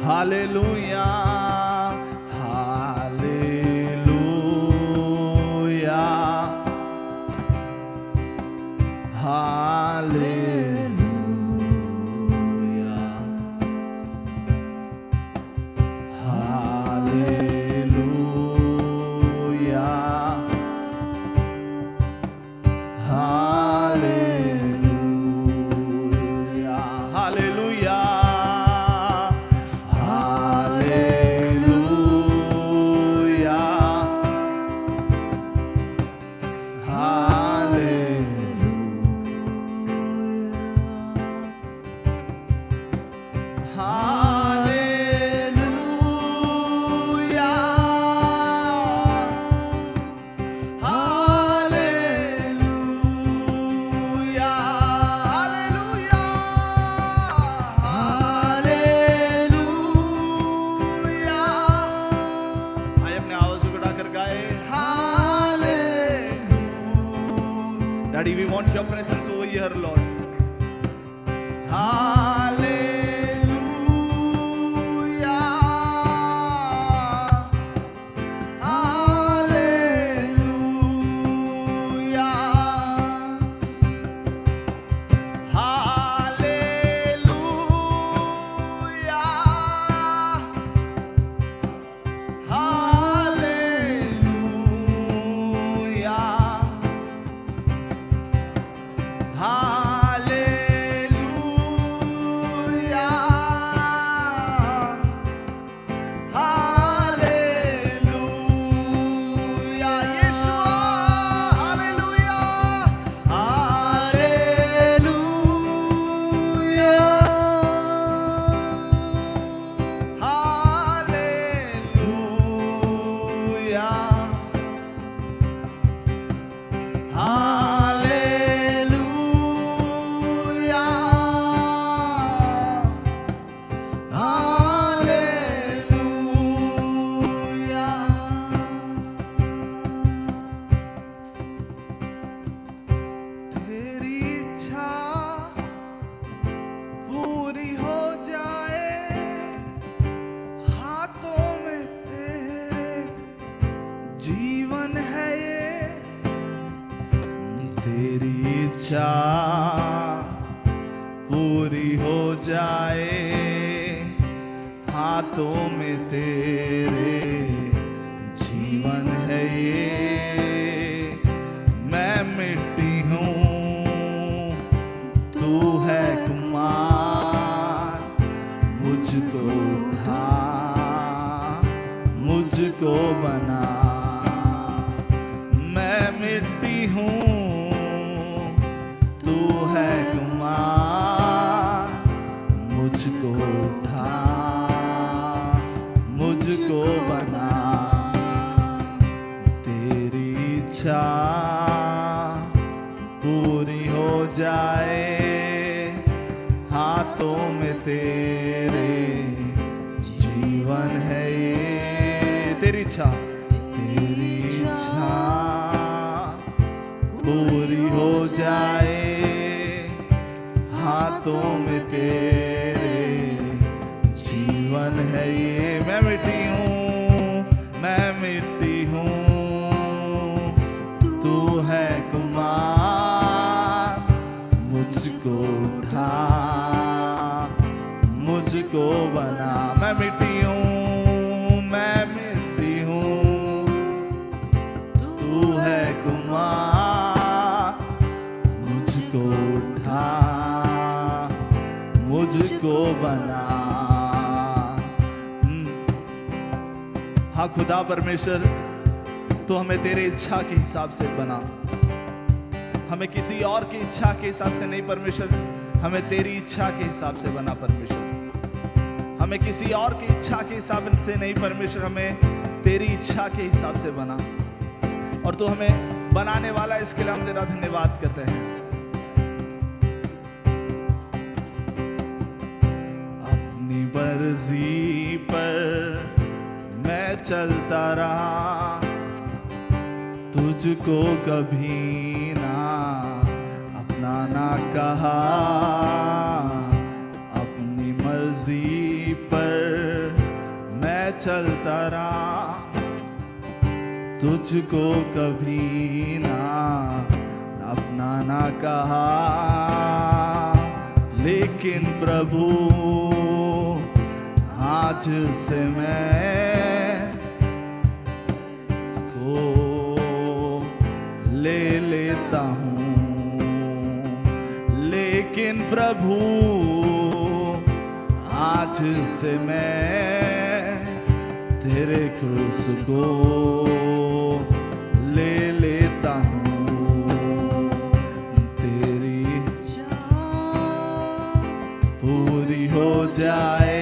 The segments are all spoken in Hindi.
Hallelujah hallelujah hallelujah hallelujah hallelujah hallelujah Daddy, we want your presence over here, Lord. Hallelujah. Hallelujah. तेरी इच्छा पूरी हो जाए, हाथों में तेरे जीवन है ये। मैं मिट्टी हूँ, तू है कुमार, मुझको उठा, मुझको बना। मैं मिट्टी हूँ, तू है कुमार, मुझको उठा, मुझको बना। तेरी इच्छा पूरी हो जाए, हाथों में तेरे जीवन है ये। तेरी इच्छा, तेरी इच्छा पूरी हो जाए, हाथों में तेरे जीवन है ये। मैं मिट्टी हूँ, मैं मिट्टी हूँ, तू है कुमार, मुझको उठा, मुझको बना। मैं मिट्टी हूँ, मैं मिट्टी हूँ, तू है कुमार, मुझको उठा, मुझको बना। हाँ खुदा परमेश्वर, तो हमें तेरे इच्छा के हिसाब से बना, हमें किसी और की इच्छा के हिसाब से नहीं परमेश्वर, हमें तेरी इच्छा के हिसाब से बना परमेश्वर। हमें किसी और की इच्छा के हिसाब से नहीं परमेश्वर, हमें तेरी इच्छा के हिसाब से बना। और तू हमें बनाने वाला, इसके लिए हम तेरा धन्यवाद करते हैं। अपनी मर्जी पर मैं चलता रहा, तुझको कभी ना अपना ना कहा। अपनी मर्जी पर तुझको कभी ना अपना ना कहा, लेकिन प्रभु आज से मैं इसको ले लेता हूँ। लेकिन प्रभु आज से मैं तेरे क्रूस को ले लेता हूँ। तेरी पूरी हो जाए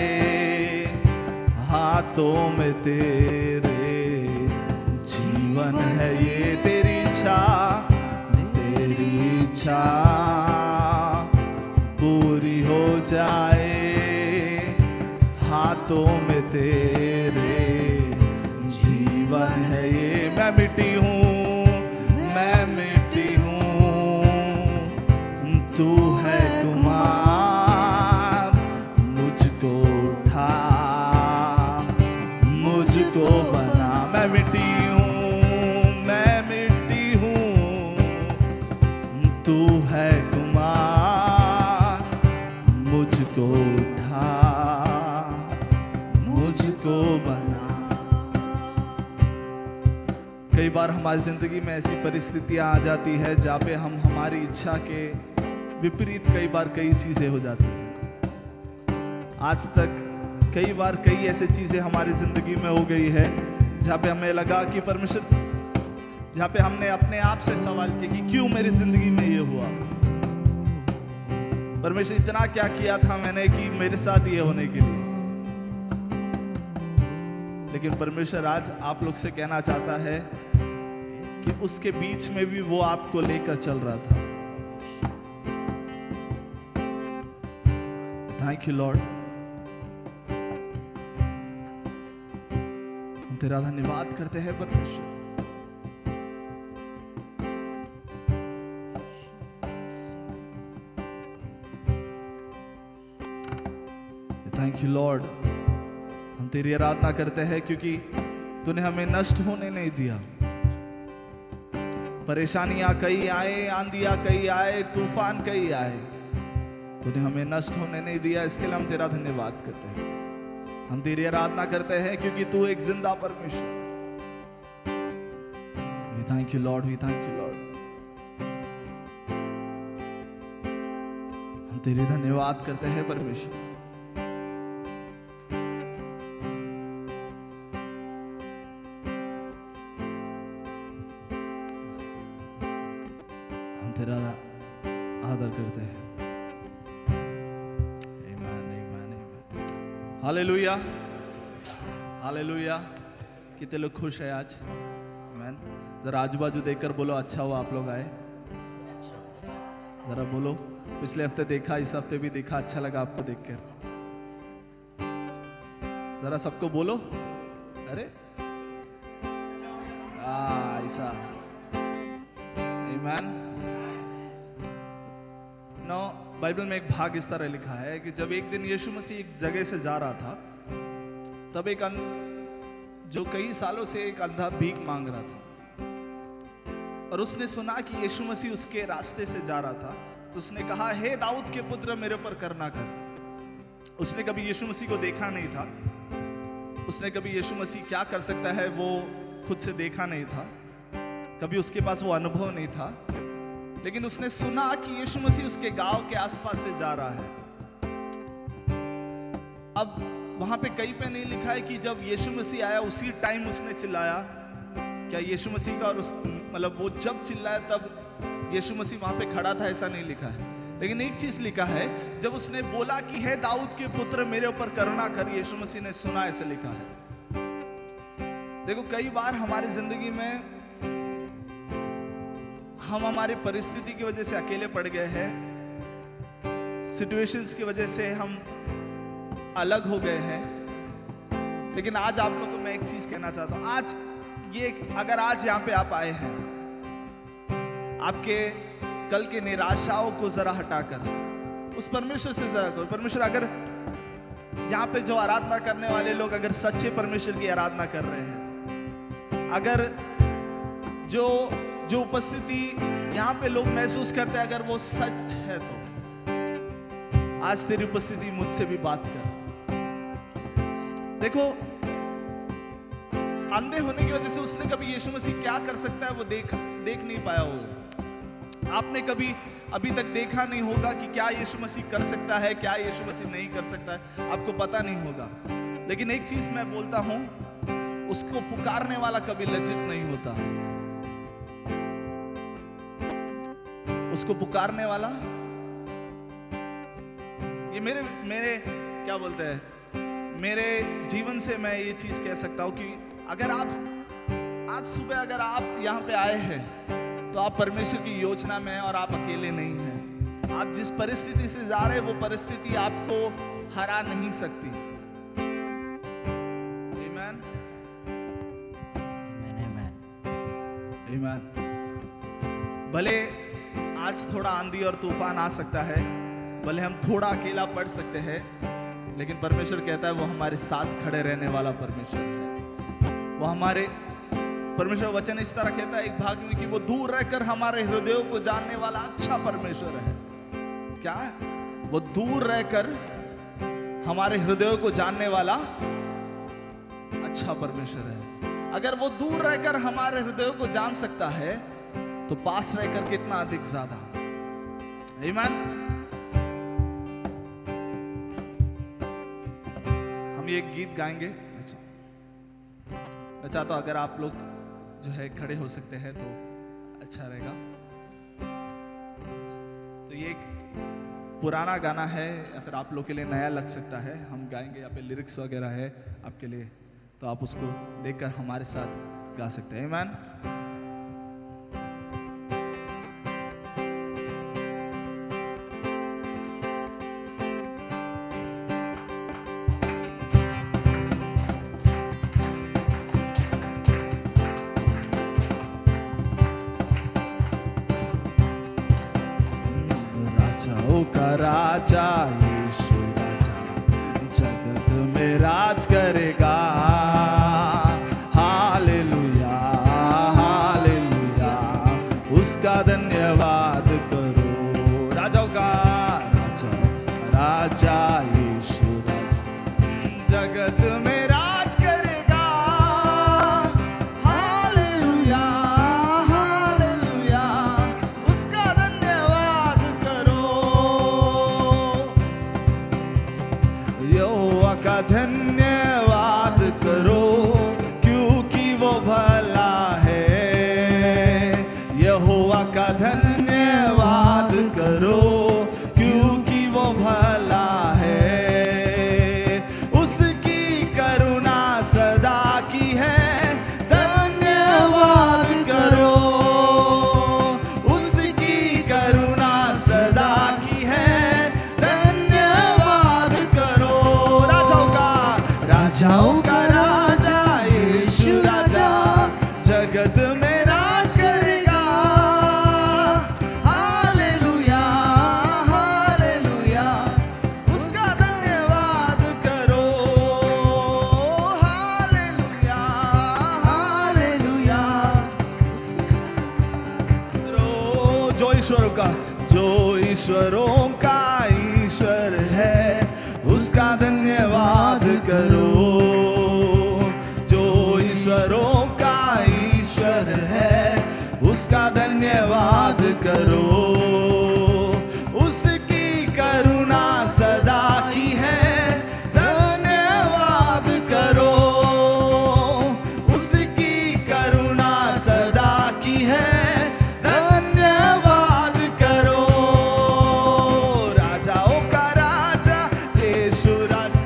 हाथों में तेरे, जीवन है ये तेरी इच्छा, तेरी इच्छा पूरी हो जाए हाथों में तेरे, जीवन है ये। मैं मिट्टी हूँ, मैं मिट्टी हूँ, तू है कुमार, मुझको उठा, मुझको बना। मैं मिट्टी हूँ, मैं मिट्टी हूँ, तू है कुमार, मुझको उठा, मुझको बना। कई बार हमारी जिंदगी में ऐसी परिस्थितियां आ जाती है जहाँ पे हम हमारी इच्छा के विपरीत कई बार कई चीजें हो जाती हैं। आज तक कई बार कई ऐसी चीजें हमारी जिंदगी में हो गई है जहाँ पे हमें लगा कि परमेश्वर, जहाँ पे हमने अपने आप से सवाल किया कि क्यों मेरी जिंदगी में ये हुआ। परमेश्वर इतना क्या किया था मैंने कि मेरे साथ ये होने के लिए। लेकिन परमेश्वर आज आप लोग से कहना चाहता है कि उसके बीच में भी वो आपको लेकर चल रहा था। थैंक यू लॉर्ड, हम तेरा धन्यवाद करते हैं परमेश्वर। थैंक यू लॉर्ड, हम तेरी आराधना करते हैं क्योंकि तूने हमें नष्ट होने नहीं दिया। परेशानियां कई आए, आंधियां कई आए, तूफान कई आए, तूने हमें नष्ट होने नहीं दिया। इसके लिए हम तेरा धन्यवाद करते हैं, हम तेरी आराधना करते हैं क्योंकि तू एक जिंदा परमेश्वर। We thank you lord, we thank you lord, हम तेरी धन्यवाद करते हैं परमेश्वर। तेरा आदर करते हैं। आमीन, आमीन, आमीन। Hallelujah, hallelujah. कितने लोग खुश हैं आज? आमीन। जरा आजू बाजू देखकर बोलो अच्छा हुआ आप लोग आए। जरा बोलो, पिछले हफ्ते देखा, इस हफ्ते भी देखा, अच्छा लगा आपको देखकर। जरा सबको बोलो, अरे ऐसा। आमीन। बाइबल में एक भाग इस तरह लिखा है कि जब एक दिन यीशु मसीह एक जगह से जा रहा था, तब एक जो कई सालों से एक अंधा भीख मांग रहा था, और उसने सुना कि यीशु मसीह उसके रास्ते से जा रहा था, तो उसने कहा, हे दाऊद के पुत्र मेरे ऊपर करना कर। उसने कभी यीशु मसीह को देखा नहीं था, उसने कभी यीशु मसीह क्या कर सकता है वो खुद से देखा नहीं था, कभी उसके पास वो अनुभव नहीं था, लेकिन उसने सुना कि यीशु मसीह उसके गांव के आसपास से जा रहा है। अब वहां पे कहीं पे नहीं लिखा है कि जब यीशु मसीह आया उसी टाइम उसने चिल्लाया, क्या यीशु मसीह का, और मतलब वो जब चिल्लाया तब यीशु मसीह वहां पे खड़ा था, ऐसा नहीं लिखा है। लेकिन एक चीज लिखा है, जब उसने बोला कि हे दाऊद के पुत्र मेरे ऊपर करुणा कर, यीशु मसीह ने सुना, ऐसा लिखा है। देखो कई बार हमारी जिंदगी में हम हमारी परिस्थिति की वजह से अकेले पड़ गए हैं, सिचुएशंस की वजह से हम अलग हो गए हैं। लेकिन आज आप लोगों को मैं एक चीज कहना चाहता हूं। आज ये, अगर आज यहाँ पे आप आए हैं, आपके कल के निराशाओं को जरा हटाकर उस परमेश्वर से जरा करो, परमेश्वर, अगर यहाँ पे जो आराधना करने वाले लोग अगर सच्चे परमेश्वर की आराधना कर रहे हैं, अगर जो जो उपस्थिति यहाँ पे लोग महसूस करते हैं, अगर वो सच है तो आज तेरी उपस्थिति मुझसे भी बात कर। देखो, अंधे होने की वजह से उसने कभी यीशु मसीह क्या कर सकता है वो देख नहीं पाया होगा। आपने कभी अभी तक देखा नहीं होगा कि क्या यीशु मसीह कर सकता है, क्या यीशु मसीह नहीं कर सकता है, आपको पता नहीं होगा। लेकिन एक चीज मैं बोलता हूं, उसको पुकारने वाला कभी लज्जित नहीं होता। उसको पुकारने वाला, ये मेरे क्या बोलते हैं, मेरे जीवन से मैं ये चीज कह सकता हूं कि अगर आप आज सुबह अगर आप यहाँ पे आए हैं तो आप परमेश्वर की योजना में हैं और आप अकेले नहीं हैं। आप जिस परिस्थिति से जा रहे हैं वो परिस्थिति आपको हरा नहीं सकती। आमीन, आमीन। भले आज थोड़ा आंधी और तूफान आ सकता है, भले हम थोड़ा अकेला पड़ सकते हैं, लेकिन परमेश्वर कहता है वो हमारे साथ खड़े रहने वाला परमेश्वर है। वो हमारे परमेश्वर वचन इस तरह कहता है एक भाग में कि वो दूर रहकर हमारे हृदयों को जानने वाला अच्छा परमेश्वर है। क्या है? वो दूर रहकर हमारे हृदयों को जानने वाला अच्छा परमेश्वर है। अगर वो दूर रहकर हमारे हृदयों को जान सकता है तो पास रहकर कितना अधिक ज्यादा। आमीन। हम ये गीत गाएंगे। मैं चाहता हूं अगर आप लोग जो है खड़े हो सकते हैं तो अच्छा रहेगा। तो ये एक पुराना गाना है या फिर आप लोग के लिए नया लग सकता है, हम गाएंगे। यहाँ पे लिरिक्स वगैरह है आपके लिए, तो आप उसको देखकर हमारे साथ गा सकते हैं। आमीन। राजा यीशु राजा जगत में राज करेगा। हालेलुया, हालेलुया, उसका धन्यवाद करो। राजाओं का राजा, राजा यीशु राजा जगत में राज करेगा। हालेलुया, हालेलुया, उसका धन्यवाद करो। यहोवा का धन्यवाद करो क्योंकि वो भला है। यहोवा का धन्यवाद करो क्योंकि वो भला है। उसकी करुणा सदा की है, धन्यवाद करो। उसकी करुणा सदा की है, धन्यवाद करो। राजाओं का राजा यीशु राजा जगत में राज करेगा। हालेलुया, हालेलुया, उसका धन्यवाद करो। हालेलुया, हालेलुया, जो ईश्वरों का ईश्वर है उसका धन्यवाद करो। जो ईश्वरों का ईश्वर है उसका धन्यवाद करो। उसकी करुणा सदा की है, धन्यवाद करो। उसकी करुणा सदा की है, धन्यवाद करो। राजाओं का राजा यीशु राजा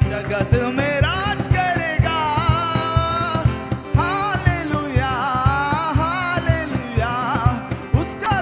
जगत में राज करेगा। हालेलुया, हालेलुया, उसका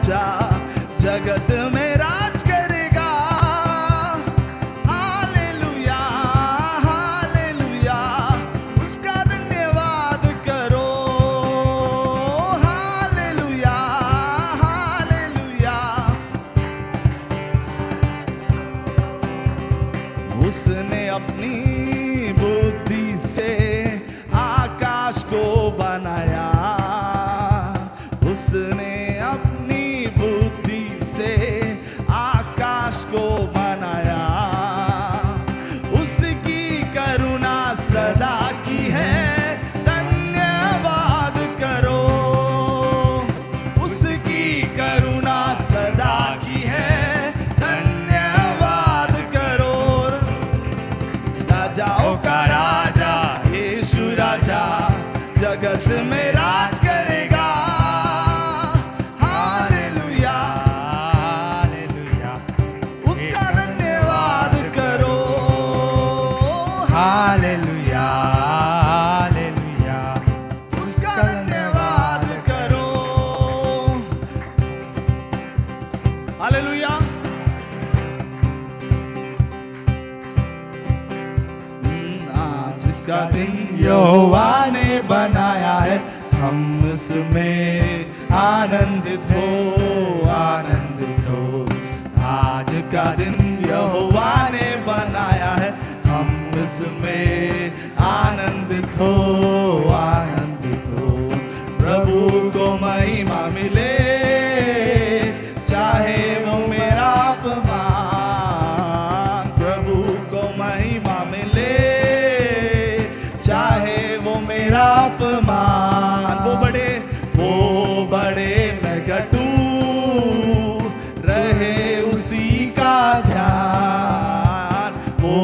राजा जगत में राज करेगा। हालेलुया हालेलुया, उसका धन्यवाद करो। हालेलुया हालेलुया, उसने अपनी बुद्धि से आकाश को बनाया। उसने अपनी बुद्धि से आकाश को बनाया। उसकी करुणा सदा की है, धन्यवाद करो। उसकी करुणा सदा की है, धन्यवाद करो। राजाओं का राजा यीशु राजा जगत में राज करेगा। हालेलुया हालेलुया, उसका धन्यवाद करो। हालेलुया हालेलुया, उसका धन्यवाद करो। हालेलुया। आज का दिन यहोवा ने बनाया है, हम उसमें आनंदित हो आनंदित हो। आज का दिन यहोवा ने बनाया है, हम उसमें आनंदित हो आनंदित हो। प्रभु को महिमा मिले, चाहे वो मेरा अपमान। प्रभु को महिमा मिले, चाहे वो मेरा अपमान। वो बड़े मैं घटू, रहे उसी का ध्यान। वो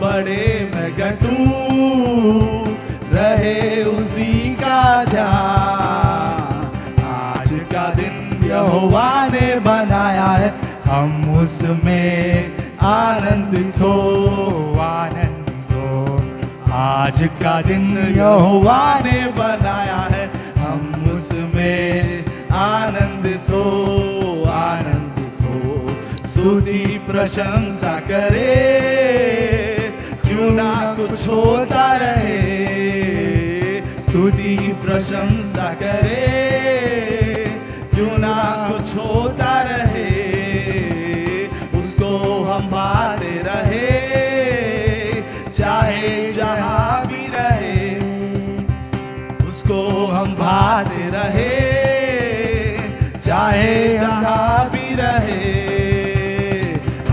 बड़े मैं घटू, रहे उसी का ध्यान। आज का दिन यहोवा ने बनाया है, हम उसमें आनंदित हो आनंदित हो। आज का दिन यहोवा ने बनाया है, हम उसमें आनंदित हो आनंदित हो। स्तुति प्रशंसा करे, क्यों ना कुछ होता रहे। स्तुति प्रशंसा करे, क्यों ना कुछ होता रहे। उसको हम पाते रहे, चाहे जहां भी रहे। उसको हम पाते रहे, चाहे जहां भी रहे।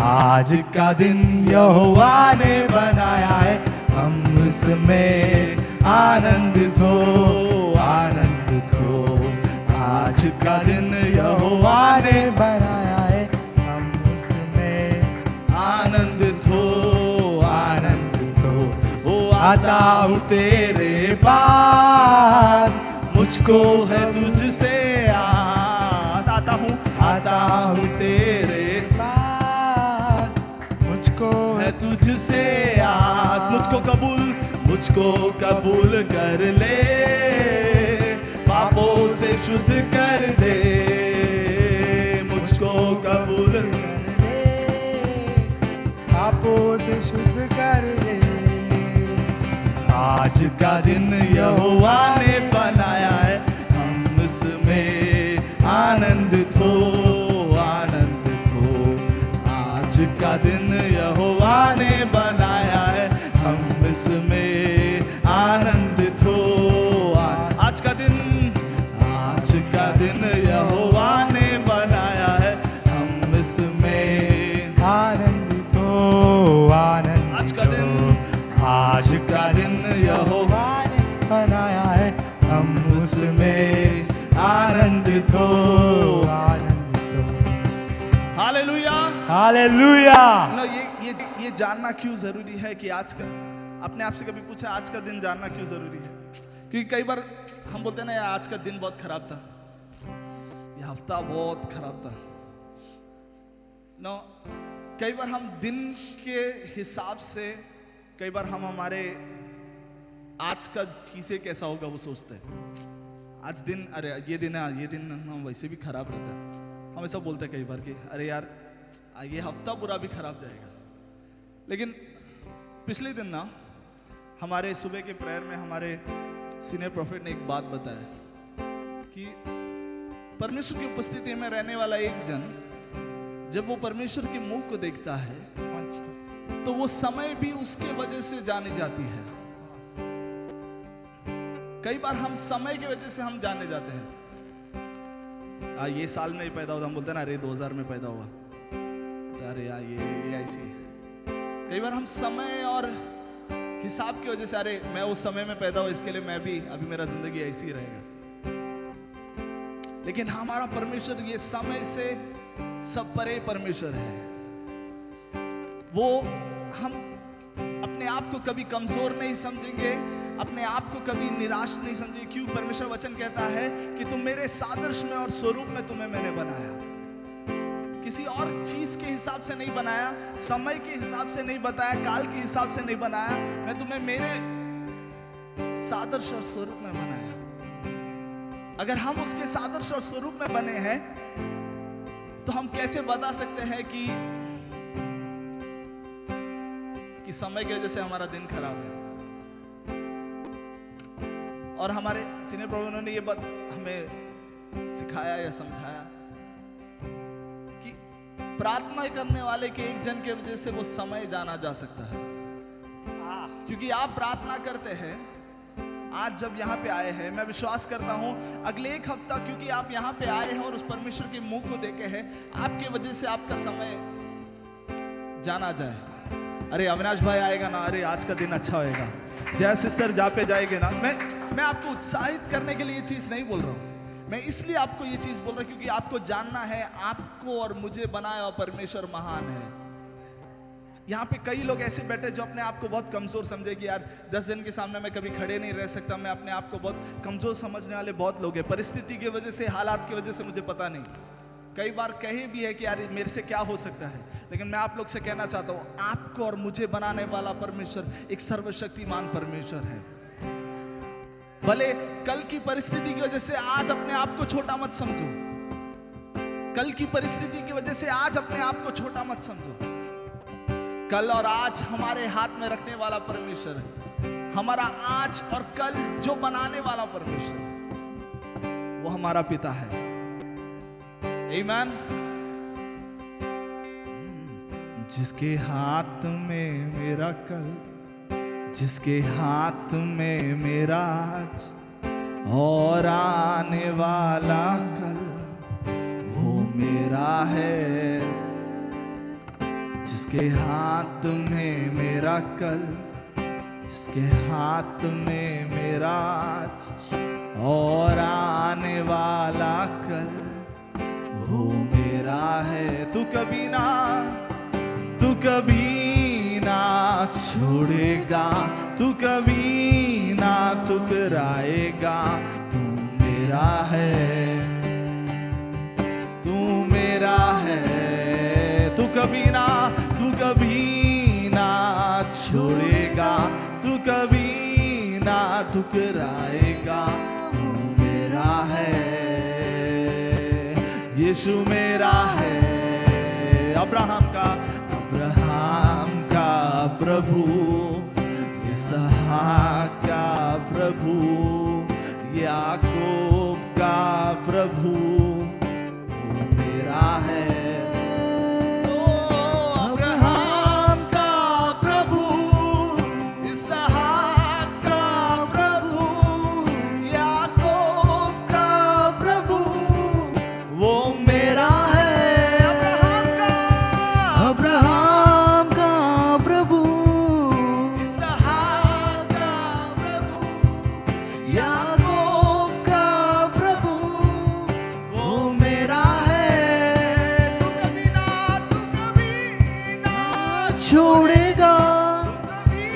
आज का दिन यहोवा ने बनाया है, हम उसमें आनंदित हो आनंदित हो। आज का दिन यहोवा ने बनाया है, हम उसमें आनंदित हो आनंदित हो। ओ आता हूँ तेरे पास, मुझको है तुझसे आस। आता हूँ तेरे पास, मुझको है तुझसे आस। मुझको कबूल कर ले, पापों से शुद्ध कर दे। मुझको कबूल कर ले, पापों से शुद्ध कर दे। आज का दिन यहोवा ने बनाया है, हम उसमें आनंदित हो आनंदित हो। आज का दिन यहोवा ने बनाया है, हम उसमें आनंदित हो। आज का दिन यहोवा ने बनाया है, हम इसमें आनंदित हो आनंदित। आज का दिन यहोवा ने बनाया है, हम उसमें आनंदित हो आनंदित हो। Hallelujah hallelujah. ये जानना क्यों जरूरी है कि आज का, अपने आप से कभी पूछा आज का दिन जानना क्यों जरूरी है? क्योंकि कई बार हम बोलते हैं ना, आज का दिन बहुत खराब था, ये हफ्ता बहुत खराब था। नो, कई बार हम दिन के हिसाब से, कई बार हम हमारे आज का चीजें कैसा होगा वो सोचते हैं। आज दिन, अरे ये दिन है, ये दिन हम वैसे भी खराब रहता है। हम सब बोलते हैं कई बार कि अरे यार ये हफ्ता पूरा भी खराब जाएगा। लेकिन पिछले दिन ना हमारे सुबह के प्रेयर में हमारे सीनियर प्रोफेट ने एक बात बताया कि परमेश्वर की उपस्थिति में रहने वाला एक जन जब वो परमेश्वर के मुंह को देखता है तो वो समय भी उसके वजह से जानी जाती है। कई बार हम समय की वजह से हम जाने जाते हैं। ये साल में ही पैदा हुआ, हम बोलते हैं ना अरे 2000 में पैदा हुआ, तो अरे यार ये ऐसी है। कई बार हम समय और हिसाब की वजह से अरे मैं उस समय में पैदा हुआ इसके लिए मैं भी अभी मेरा जिंदगी ऐसी ही रहेगा। लेकिन हमारा परमेश्वर ये समय से सब परे परमेश्वर है। वो हम अपने आप को कभी कमजोर नहीं समझेंगे, अपने आप को कभी निराश नहीं समझेंगे। क्यों? परमेश्वर वचन कहता है कि तुम मेरे सादृश्य में और स्वरूप में तुम्हें मैंने बनाया। किसी और चीज के हिसाब से नहीं बनाया, समय के हिसाब से नहीं बताया, काल के हिसाब से नहीं बनाया। मैं तुम्हें मेरे सादृश्य और स्वरूप में बनाया। अगर हम उसके सादृश्य और स्वरूप में बने हैं तो हम कैसे बता सकते हैं कि समय की वजह से हमारा दिन खराब है। और हमारे सीनियर प्रोफेसर ने ये बात हमें सिखाया या समझाया कि प्रार्थना करने वाले के एक जन के वजह से वो समय जाना जा सकता है। क्योंकि आप प्रार्थना करते हैं, आज जब यहाँ पे आए हैं, मैं विश्वास करता हूँ अगले एक हफ्ता क्योंकि आप यहाँ पे आए हैं और उस परमेश्वर के मुंह को देखे हैं, आपके वजह से आपका समय जाना जाए। अरे अविनाश भाई आएगा ना, अरे आज का दिन अच्छा होएगा, जय सिस्टर जा पे जाएंगे ना। मैं आपको उत्साहित करने के लिए ये चीज नहीं बोल रहा हूँ, मैं इसलिए आपको ये चीज बोल रहा हूँ क्योंकि आपको जानना है आपको और मुझे बनाया हुआ परमेश्वर महान है। यहाँ पे कई लोग ऐसे बैठे जो अपने आप को बहुत कमजोर समझे कि यार 10 दिन के सामने मैं कभी खड़े नहीं रह सकता, मैं अपने आप को बहुत कमजोर समझने वाले बहुत लोग हैं। परिस्थिति की वजह से, हालात की वजह से मुझे पता नहीं, कई बार कहे भी है कि यार मेरे से क्या हो सकता है। लेकिन मैं आप लोग से कहना चाहता हूं आपको और मुझे बनाने वाला परमेश्वर एक सर्वशक्तिमान परमेश्वर है। भले कल की परिस्थिति की वजह से आज अपने आप को छोटा मत समझो, कल की परिस्थिति की वजह से आज अपने आप को छोटा मत समझो। कल और आज हमारे हाथ में रखने वाला परमेश्वर है। हमारा आज और कल जो बनाने वाला परमेश्वर वो हमारा पिता है। आमीन। जिसके हाथ में मेरा कल, जिसके हाथ में मेरा आज और आने वाला कल वो मेरा है। जिसके हाथ में मेरा कल, जिसके हाथ में मेरा आज और आने वाला कल वो मेरा है। तू कभी ना छोड़ेगा, तू कभी ना ठुकराएगा। तू मेरा है, तू मेरा है। तू कभी ना छोड़ेगा, तू कभी ना ठुकराएगा। तू मेरा है, यीशु मेरा है। अब्राहम का प्रभु, इसहाक का प्रभु, याकूब का प्रभु वो मेरा है। अब्राहम का प्रभु, इसहाक का प्रभु, याकूब का प्रभु वो मेरा है। छोड़ेगा, कभी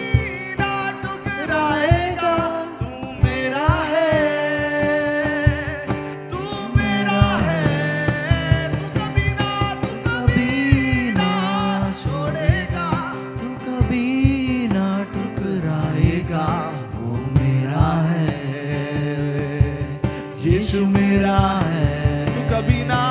ना टुकराएगा। तू मेरा है, तू मेरा है। तू कभी ना छोड़ेगा, तू कभी ना टुकराएगा। वो मेरा है, यीशु मेरा है। तू कभी ना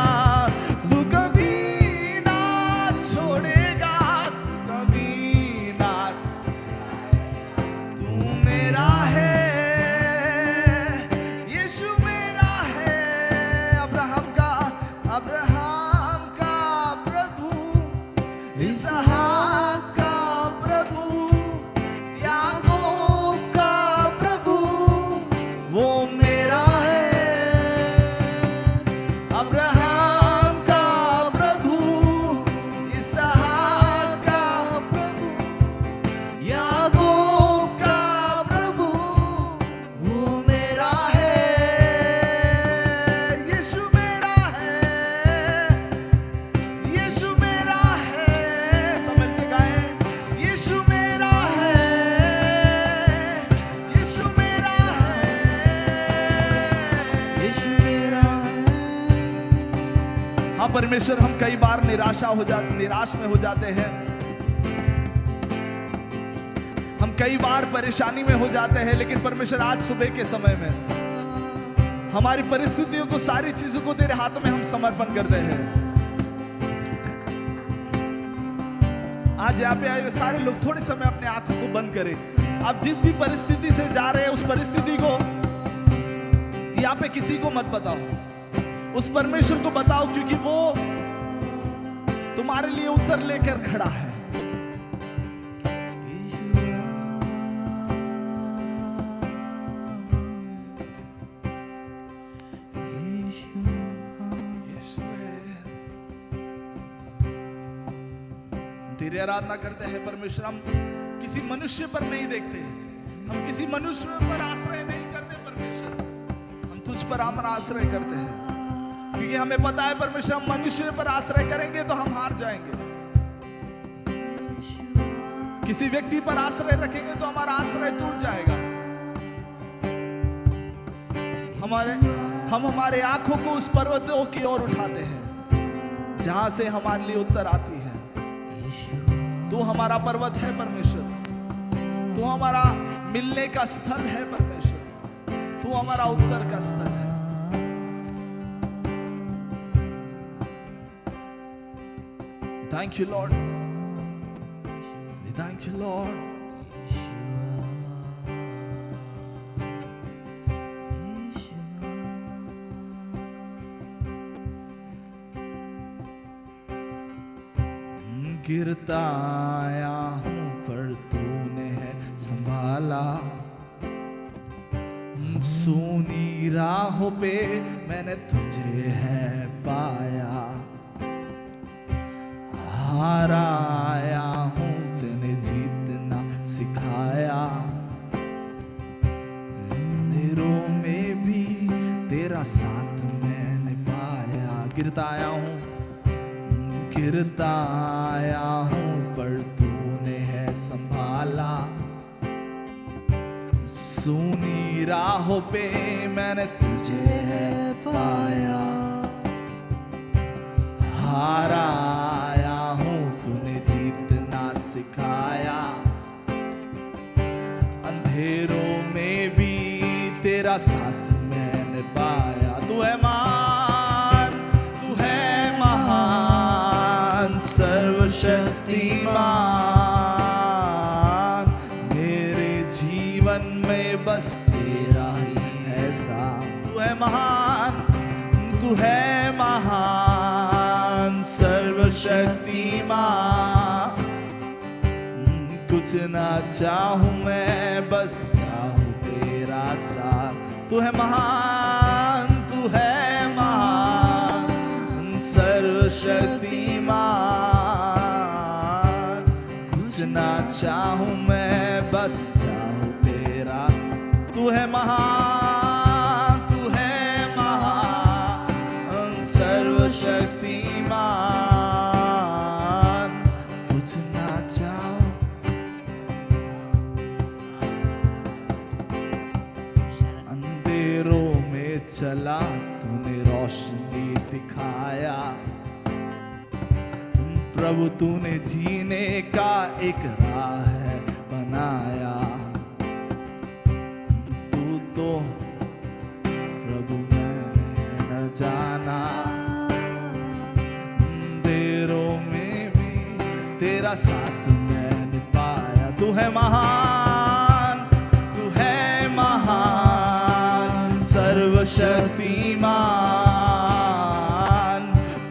परमेश्वर हम कई बार निराश में हो जाते हैं, हम कई बार परेशानी में हो जाते हैं, लेकिन परमेश्वर आज सुबह के समय में हमारी परिस्थितियों को, सारी चीजों को तेरे हाथ में हम समर्पण करते हैं। आज यहाँ पे आए हुए सारे लोग थोड़े समय अपने आंखों को बंद करें। आप जिस भी परिस्थिति से जा रहे हैं उस परिस्थिति को यहाँ पे किसी को मत बताओ, उस परमेश्वर को बताओ, क्योंकि वो तुम्हारे लिए उत्तर लेकर खड़ा है। तेरी आराधना करते हैं परमेश्वर। हम किसी मनुष्य पर नहीं देखते, हम किसी मनुष्य पर आश्रय नहीं करते परमेश्वर, हम तुझ पर हम आश्रय करते हैं, क्योंकि हमें पता है परमेश्वर हम मनुष्य पर आश्रय करेंगे तो हम हार जाएंगे। किसी व्यक्ति पर आश्रय रखेंगे तो हमारा आश्रय टूट जाएगा। हम हमारे आंखों को उस पर्वतों की ओर उठाते हैं जहां से हमारे लिए उत्तर आती है। तू हमारा पर्वत है परमेश्वर, तू हमारा मिलने का स्थल है परमेश्वर, तू हमारा उत्तर का स्थल है। Thank you, Lord. Thank you, Lord. गिरता आया हूं पर तूने है संभाला, सूनी राहों पे मैंने तुझे है पाया, हारा आया हूं तूने जीतना सिखाया, अंधेरों में भी तेरा साथ मैंने पाया। गिरता आया हूं पर तूने है संभाला, सूनी राहों पे मैंने तुझे है पाया, हारा आया हूं तूने जीतना सिखाया, अंधेरों में भी तेरा साथ मैंने पाया। तू है महान, तू है महान, सर्वशक्तिमान, मेरे जीवन में बस तेरा ही है साथ। तू है महान, तू है महान, सर्वशक्तिमान, कुछ ना चाहूं मैं बस चाहूं तेरा साथ। तू है महान, तू है महान, सर्वशक्तिमान, कुछ ना चाहूं मैं बस चाहूं तेरा। तू है महान, तू है महान, सर्वशक्तिमान, कुछ ना चाहूं। अंधेरों में चला तूने रोशनी दिखाया, प्रभु तूने जीने का एक राह है बनाया। तू तो प्रभु मैंने न जाना, अंधेरों में भी तेरा साथ मैंने पाया। तू है महान, तू है महान, सर्वशक्तिमान,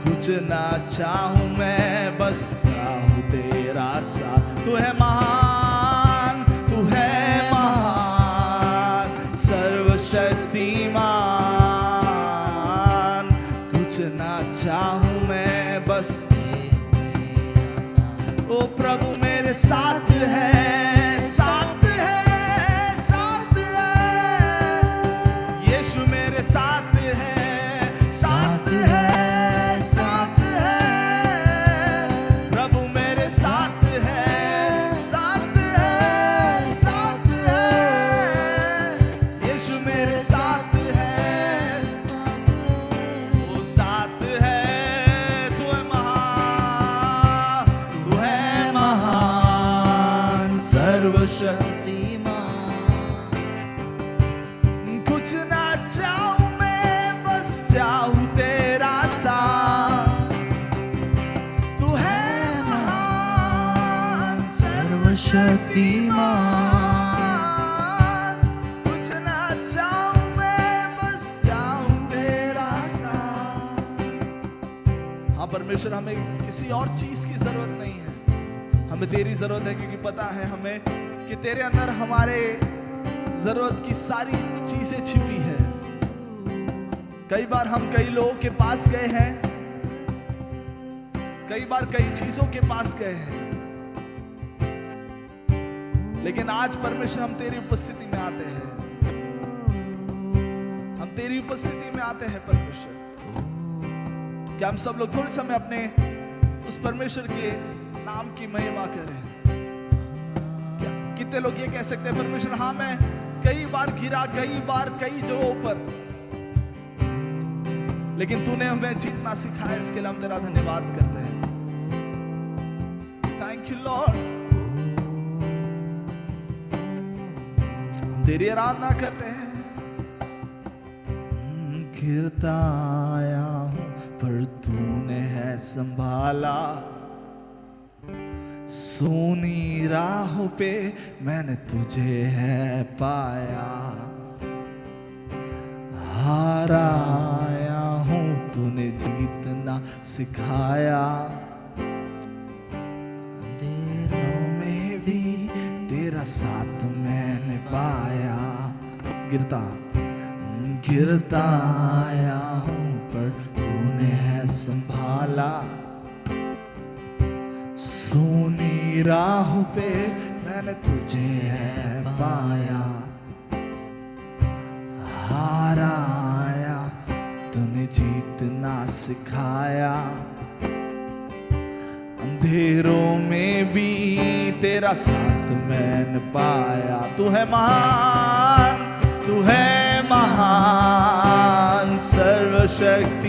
कुछ ना चाहूं मैं बस चाहूं तेरा साथ। तू है महान, तू है महान, सर्वशक्तिमान, कुछ ना चाहूं मैं बस। ओ प्रभु मेरे साथ है, साथ है, साथ है, यीशु मेरे साथ है, साथ है, साथ है, प्रभु मेरे साथ है, साथ है, साथ है, यीशु मेरे साथ है, वो साथ है, सर्वशक्तिमान, कुछ ना चाहूं मैं, बस चाहूं तेरा साथ। हाँ परमेश्वर, हमें किसी और चीज की जरूरत नहीं है, हमें तेरी जरूरत है, क्योंकि पता है हमें कि तेरे अंदर हमारे जरूरत की सारी चीजें छिपी है। कई बार हम कई लोगों के पास गए हैं, कई बार कई चीजों के पास गए हैं, लेकिन आज परमेश्वर हम तेरी उपस्थिति में आते हैं, हम तेरी उपस्थिति में आते हैं परमेश्वर। क्या हम सब लोग थोड़े समय अपने उस परमेश्वर के नाम की महिमा करें? क्या कितने लोग ये कह सकते हैं परमेश्वर, हाँ मैं कई बार गिरा, कई बार कई जगहों पर, लेकिन तूने हमें जीतना सिखाया, इसके लिए हम तेरा धन्यवाद करते हैं। Thank you Lord. तेरी आराधना करते हैं। गिरता आया हूं पर तूने है संभाला, सोनी राहों पे मैंने तुझे है पाया, हारा आया हूं तूने जीतना सिखाया, अंधेरों में भी तेरा साथ मैंने पाया। गिरता आया हूं पर तूने है संभाला, सोनी राहों पे मैंने तुझे है पाया, हारा आया तूने जीतना सिखाया, अंधेरों में भी तेरा साथ मैंने पाया। तू है महान, तू है महान सर्वशक्तिमान,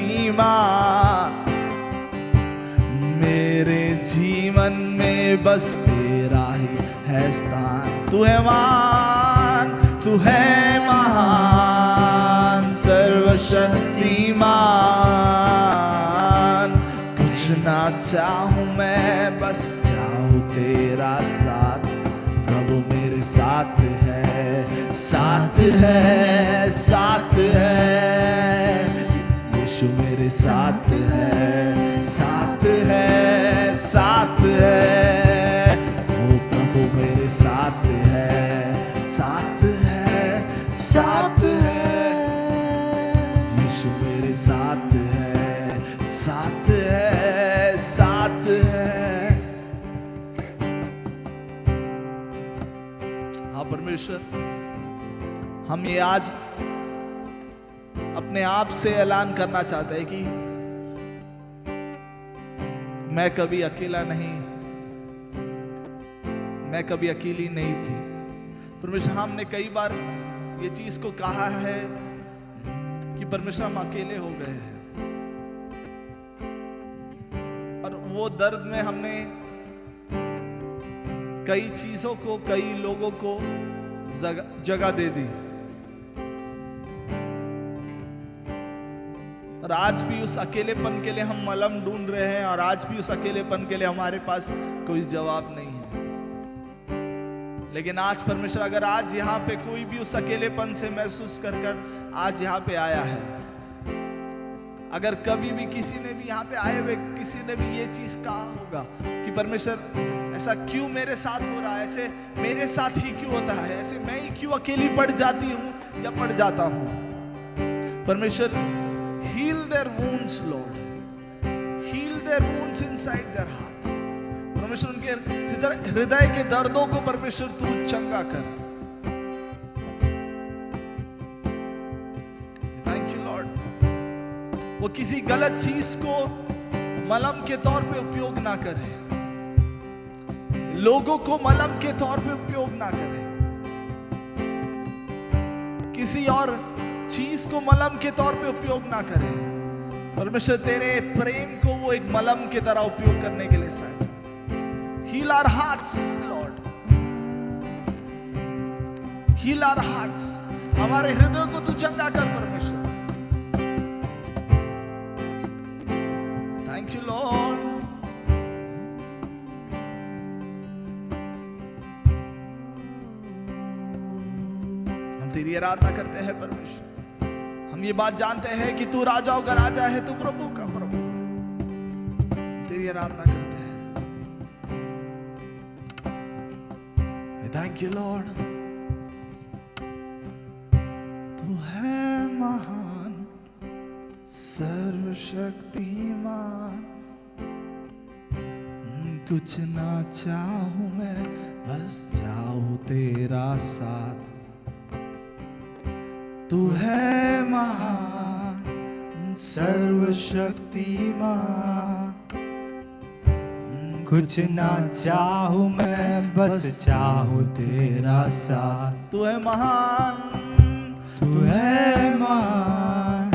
मेरे जीवन में बस तेरा ही है स्थान। तू है महान, तू है महान सर्वशक्तिमान, कुछ ना चाहूं मैं, बस चाहूं तेरा साथ। प्रभु मेरे साथ है, साथ है, साथ है, यीशु मेरे साथ है, साथ है, साथ है, ओ प्रभु मेरे साथ है, साथ है, साथ है, यीशु मेरे साथ है, साथ है, साथ है। हाँ परमेश्वर, हम ये आज अपने आप से ऐलान करना चाहते हैं कि मैं कभी अकेला नहीं, मैं कभी अकेली नहीं थी। परमेश्वर, हमने कई बार ये चीज को कहा है कि परमेश्वर हम अकेले हो गए हैं, और वो दर्द में हमने कई चीजों को, कई लोगों को जगह दे दी, और आज भी उस अकेलेपन के लिए हम मलम ढूंढ रहे हैं, और आज भी उस अकेलेपन के लिए हमारे पास कोई जवाब नहीं है। लेकिन आज परमेश्वर, अगर आज यहाँ पे कोई भी उस अकेलेपन से महसूस कर आज यहाँ पे आया है, अगर कभी भी किसी ने भी यहाँ पे आए हुए किसी ने भी ये चीज कहा होगा कि परमेश्वर ऐसा क्यों मेरे साथ हो रहा है, ऐसे मेरे साथ ही क्यों होता है, ऐसे मैं ही क्यों अकेली पड़ जाती हूँ या पड़ जाता हूँ, परमेश्वर heal their wounds Lord, heal their wounds inside their heart। परमेश्वर उनके हृदय के दर्दों को परमेश्वर तू चंगा कर। Thank you Lord. वो किसी गलत चीज को मलम के तौर पे उपयोग ना करे, लोगों को मलम के तौर पे उपयोग ना करे, किसी और चीज को मलम के तौर पे उपयोग ना करे। परमेश्वर तेरे प्रेम को वो एक मलम की तरह उपयोग करने के लिए शायद heal our hearts Lord, heal our hearts, हमारे हृदय को तू चंगा कर परमेश्वर। Thank you Lord. तेरी आराधना करते हैं परमेश्वर। हम ये बात जानते हैं कि तू राजाओं का राजा है, तू प्रभु का प्रभु है। तेरी आराधना करते हैं। Thank you Lord. तू है महान सर्वशक्तिमान, कुछ ना चाहूं मैं, बस चाहूं तेरा साथ। तू है महान सर्वशक्तिमान, कुछ ना चाहूं मैं, बस चाहूं तेरा साथ। तू है महान, तू है महान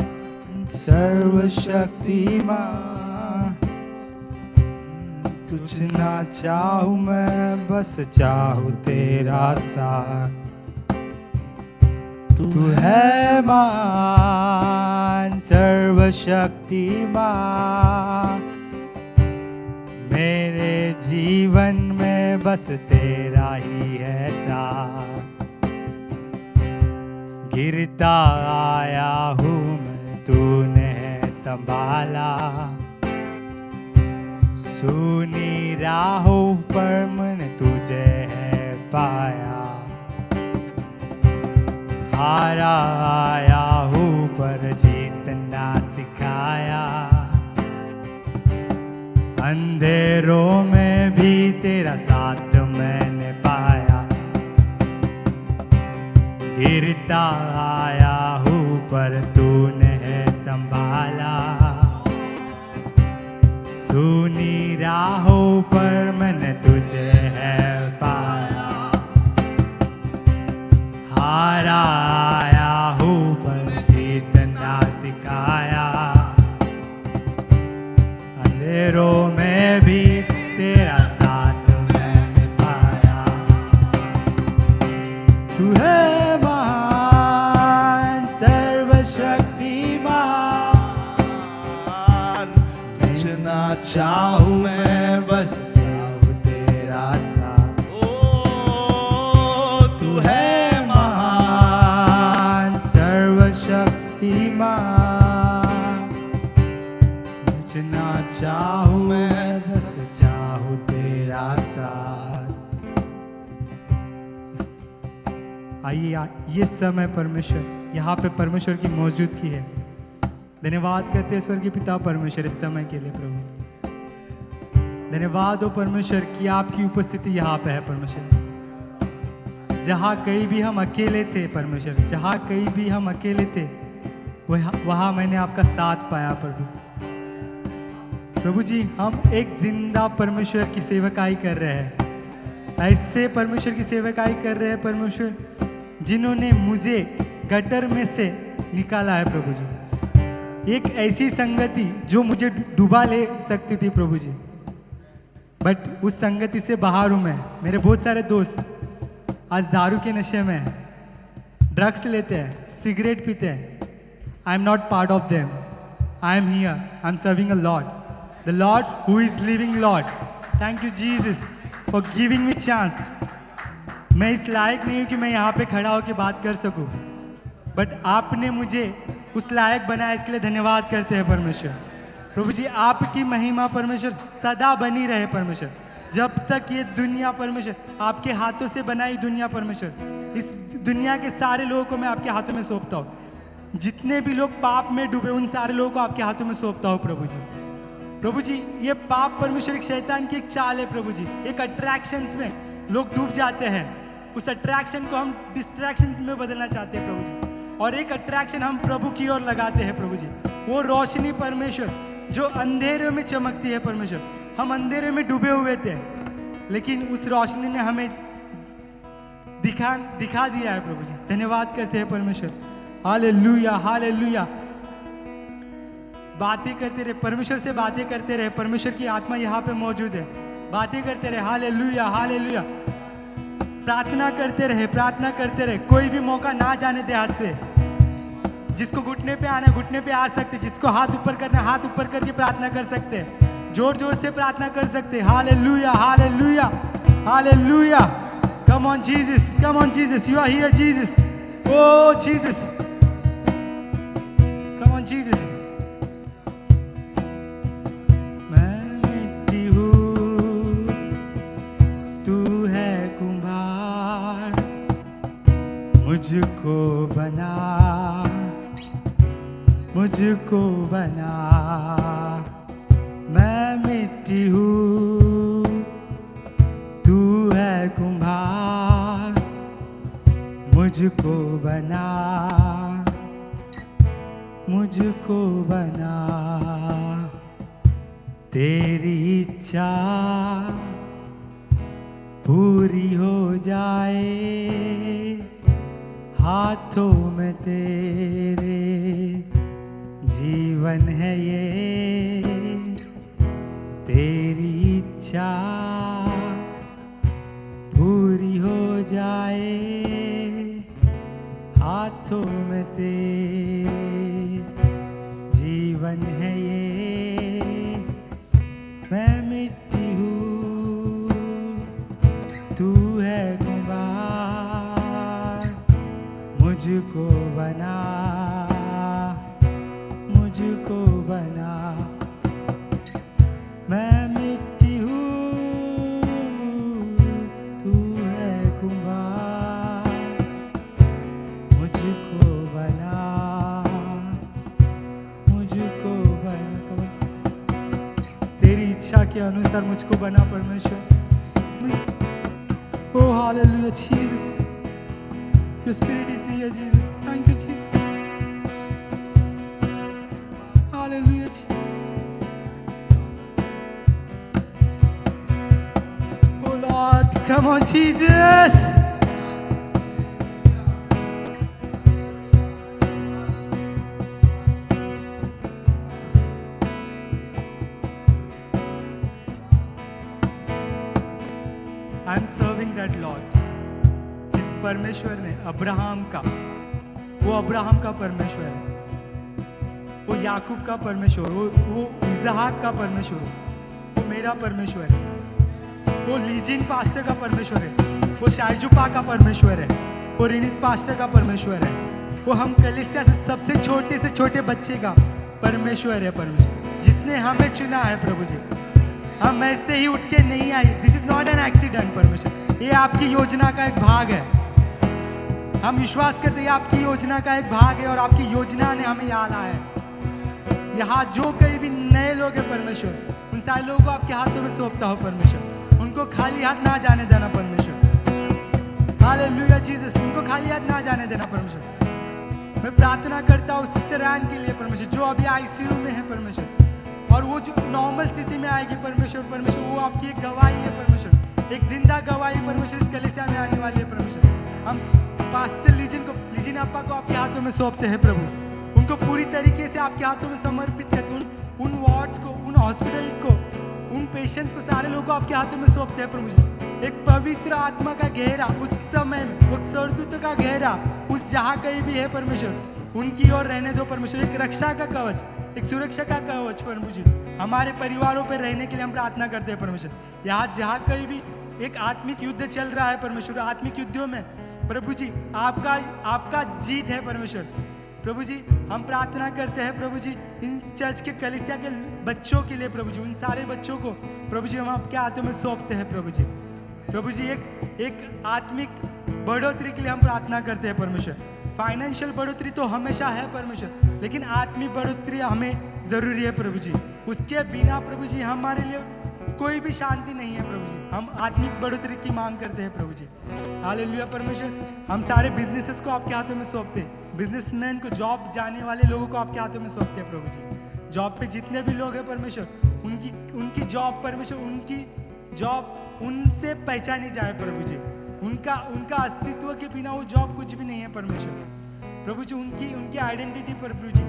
सर्वशक्तिमान, कुछ ना चाहूं मैं, बस चाहूं तेरा साथ। तू है महान सर्वशक्तिमान, मेरे जीवन में बस तेरा ही है साथ। गिरता आया हूँ मैं, तूने है संभाला, सुनी राहों पर मैंने तुझे है पाया। हारा आया हूँ पर जीतना सिखाया, अंधेरों में भी तेरा साथ मैंने पाया। गिरता आया हूँ पर तूने है संभाला, सुनी राहों पर मैंने तुझे है पाया। हारा आया हूँ पर जीतना सिखाया, अंधेरों में भी तेरा साथ मैंने पाया। तू है महान सर्वशक्तिमान, कुछ ना चाहूं मैं, बस चाहूं तेरा साथ। ओ तू है महान सर्वशक्तिमान, कुछ ना चाहूं मैं, बस चाहूं तेरा साथ। आइए ये समय परमेश्वर, यहाँ पे परमेश्वर की मौजूदगी है। धन्यवाद करते हैं स्वर्गीय पिता परमेश्वर इस समय के लिए प्रभु। धन्यवाद हो परमेश्वर कि आपकी उपस्थिति यहाँ पे है परमेश्वर। जहाँ कहीं भी हम अकेले थे परमेश्वर, जहाँ कहीं भी हम अकेले थे, वहाँ मैंने आपका साथ पाया प्रभु। प्रभु जी, हम एक जिंदा परमेश्वर की सेवकाई कर रहे हैं। ऐसे परमेश्वर की सेवकाई कर रहे हैं परमेश्वर, जिन्होंने मुझे गटर में से निकाला है प्रभु जी। एक ऐसी संगति जो मुझे डुबा ले सकती थी प्रभु जी, बट उस संगति से बाहर हूँ मैं। मेरे बहुत सारे दोस्त आज दारू के नशे में हैं, ड्रग्स लेते हैं, सिगरेट पीते हैं। I am not part of them. I am here, I am serving a Lord, the Lord who is living Lord. Thank you Jesus for giving me chance. मैं इस लायक नहीं हूँ कि मैं यहाँ पे खड़ा होकर बात कर सकूँ, बट आपने मुझे उस लायक बनाया, इसके लिए धन्यवाद करते हैं परमेश्वर। प्रभु जी, आपकी महिमा परमेश्वर सदा बनी रहे परमेश्वर, जब तक ये दुनिया परमेश्वर, आपके हाथों से बनाई दुनिया परमेश्वर, इस दुनिया के सारे लोगों को मैं आपके हाथों में सौंपता हूँ। जितने भी लोग पाप में डूबे, उन सारे लोगों को आपके हाथों में सौंपता हूँ प्रभु जी। प्रभु जी, ये पाप परमेश्वर एक शैतान की एक चाल है प्रभु जी। एक अट्रैक्शंस में लोग डूब जाते हैं, उस अट्रैक्शन को हम डिस्ट्रैक्शन में बदलना चाहते हैं प्रभु जी, और एक अट्रैक्शन हम प्रभु की ओर लगाते हैं प्रभु जी। वो रोशनी परमेश्वर जो अंधेरे में चमकती है परमेश्वर। हम अंधेरे में डूबे हुए थे, लेकिन उस रोशनी ने हमें दिखा दिया है प्रभु जी। धन्यवाद करते हैं परमेश्वर। Hallelujah, hallelujah. बातें करते रहे, परमेश्वर से बातें करते रहे। परमेश्वर की आत्मा यहाँ पे मौजूद है, बातें करते रहे। Hallelujah, hallelujah. प्रार्थना करते रहे, प्रार्थना करते रहे। कोई भी मौका ना जाने दे हाथ से। जिसको घुटने पे आना, घुटने पे आ सकते। जिसको हाथ ऊपर करना, हाथ ऊपर करके प्रार्थना कर सकते हैं। जोर जोर से प्रार्थना कर सकते हैं। Hallelujah, hallelujah, hallelujah. Come on Jesus, come on Jesus, you are here Jesus. Oh, Jesus. Come on, Jesus. मैं मिट्टी हूँ, तू है कुम्हार, मुझको बना, मुझको बना। मैं मिट्टी हूँ, तू है कुम्हार, मुझको बना, मुझको बना। तेरी इच्छा पूरी हो जाए, हाथों में तेरे जीवन है ये। तेरी इच्छा पूरी हो जाए, हाथों में तेरे जीवन है ये। मैं मिट्टी हूँ, तू है कुम्हार, मुझको बना, मुझको बना। मैं मिट्टी हूँ, तू है कुम्हार, मुझको बना, मुझको बना। तेरी इच्छा के अनुसार मुझको बना परमेश्वर। Oh, hallelujah, Jesus. Your spirit is here, Jesus. Thank you, Jesus. Hallelujah, Jesus. Oh, Lord, come on, Jesus. I'm serving that Lord. जिस परमेश्वर ने अब्राहम का, वो अब्राहम का परमेश्वर है, वो याकूब का परमेश्वर, वो इसहाक का परमेश्वर, वो मेरा परमेश्वर है, वो लीजिन पास्टर का परमेश्वर है, वो शायजुपा का परमेश्वर है, वो रिनित पास्टर का परमेश्वर है, वो हम कलीसिया से सबसे छोटे बच्चे का परमेश्वर है। परमेश्वर जिसने हमें चुना है प्रभु जी। हम ऐसे ही उठ के नहीं आए। This is not an accident परमेश्वर, ये आपकी योजना का एक भाग है। हम विश्वास करते हैं आपकी योजना का एक भाग है और आपकी योजना ने हमें यहाँ लाया है। यहाँ जो कहीं भी नए लोग हैं परमेश्वर, उन सारे लोगों को आपके हाथों में सौंपता हो परमेश्वर। उनको खाली हाथ ना जाने देना परमेश्वर। हालेलुया जीसस, उनको खाली हाथ ना जाने देना परमेश्वर। मैं प्रार्थना करता हूँ सिस्टर एन के लिए परमेश्वर, जो अभी आईसीयू में है परमेश्वर, और वो जो नॉर्मल स्थिति में आएगी परमेश्वर, वो आपकी एक गवाही है परमेश्वर, एक जिंदा गवाही परमेश्वर इस कलीसिया में आने वाली है परमेश्वर। हम पास्टर लीजिन अप्पा को आपके हाथों में सौंपते हैं प्रभु, उनको पूरी तरीके से आपके हाथों में समर्पित करते हैं। उन वार्ड्स को, उन हॉस्पिटल को, उन पेशेंट्स को, सारे लोगों को आपके हाथों में सौंपते हैं प्रभु। एक पवित्र आत्मा का घेरा उस समय में, वो स्वर्गदूत का घेरा उस जहाँ कहीं भी है परमेश्वर, उनकी ओर रहने दो परमेश्वर। एक रक्षा का कवच, एक सुरक्षा का कवच परमेश्वर हमारे परिवारों पर रहने के लिए हम प्रार्थना करते हैं परमेश्वर। यहाँ जहाँ कहीं भी एक आत्मिक युद्ध चल रहा है परमेश्वर, आत्मिक युद्धों में प्रभु जी आपका जीत है परमेश्वर। प्रभु जी हम प्रार्थना करते हैं प्रभु जी इन चर्च के कलीसिया के बच्चों के लिए प्रभु जी, उन सारे बच्चों को प्रभु जी हम आपके हाथों में सौंपते हैं प्रभु जी। प्रभु जी एक आत्मिक बढ़ोतरी के लिए हम प्रार्थना करते हैं परमेश्वर। फाइनेंशियल बढ़ोतरी तो हमेशा है परमेश्वर, लेकिन आत्मिक बढ़ोतरी हमें जरूरी है प्रभु जी। उसके बिना प्रभु जी हमारे लिए कोई भी शांति नहीं है प्रभु जी। हम आत्मिक बढ़ोतरी की मांग करते हैं प्रभु जी। हालेलुया परमेश्वर, हम सारे बिजनेसेस को आपके हाथों में सौंपते हैं। बिजनेसमैन को, जॉब जाने वाले लोगों को आपके हाथों में सौंपते हैं प्रभु जी। जॉब पे जितने भी लोग हैं परमेश्वर, उनकी जॉब परमेश्वर, उनकी जॉब उनसे पहचानी जाए प्रभु जी। उनका अस्तित्व के बिना वो जॉब कुछ भी नहीं है परमेश्वर। प्रभु जी उनकी आइडेंटिटी प्रभु जी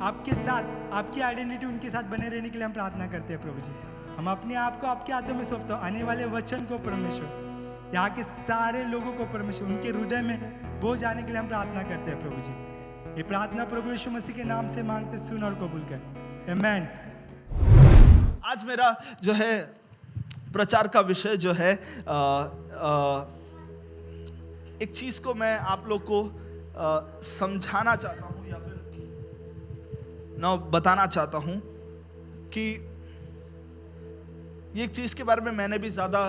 आपके साथ, आपकी आइडेंटिटी उनके साथ बने रहने के लिए हम प्रार्थना करते हैं प्रभु जी। हम अपने आप को आपके हाथों में सौंपते हैं। आने वाले वचन को परमेश्वर, यहाँ के सारे लोगों को परमेश्वर उनके हृदय में बो जाने के लिए हम प्रार्थना करते हैं प्रभु जी। ये प्रार्थना प्रभु यीशु मसीह के नाम से मांगते, सुन और कबूल कर, आमीन। आज मेरा जो है प्रचार का विषय जो है एक चीज़ को मैं आप लोग को समझाना चाहता हूँ या फिर ना बताना चाहता हूँ कि ये एक चीज़ के बारे में मैंने भी ज़्यादा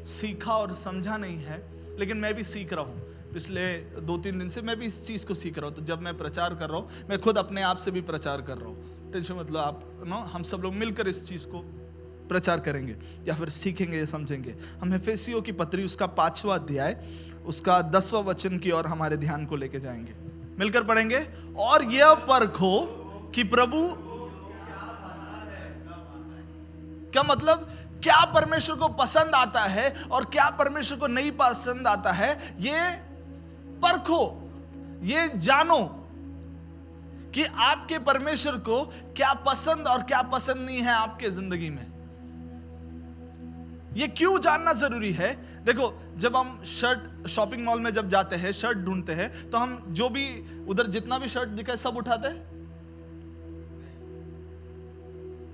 सीखा और समझा नहीं है, लेकिन मैं भी सीख रहा हूँ। पिछले 2-3 दिन से मैं भी इस चीज़ को सीख रहा हूँ। तो जब मैं प्रचार कर रहा हूँ, मैं खुद अपने आप से भी प्रचार कर रहा हूँ। टेंशन मतलब आप नो, हम सब लोग मिलकर इस चीज़ को प्रचार करेंगे या फिर सीखेंगे या समझेंगे। हम एफेसियों की पत्री उसका 5वां अध्याय उसका 10वां वचन की ओर हमारे ध्यान को लेके जाएंगे, मिलकर पढ़ेंगे। और यह परखो कि प्रभु क्या मतलब, क्या परमेश्वर को पसंद आता है और क्या परमेश्वर को नहीं पसंद आता है, ये परखो, ये जानो कि आपके परमेश्वर को क्या पसंद और क्या पसंद नहीं है आपके जिंदगी में। ये क्यों जानना जरूरी है? देखो, जब हम शर्ट शॉपिंग मॉल में जब जाते हैं, शर्ट ढूंढते हैं, तो हम जो भी उधर जितना भी शर्ट दिखा है सब उठाते हैं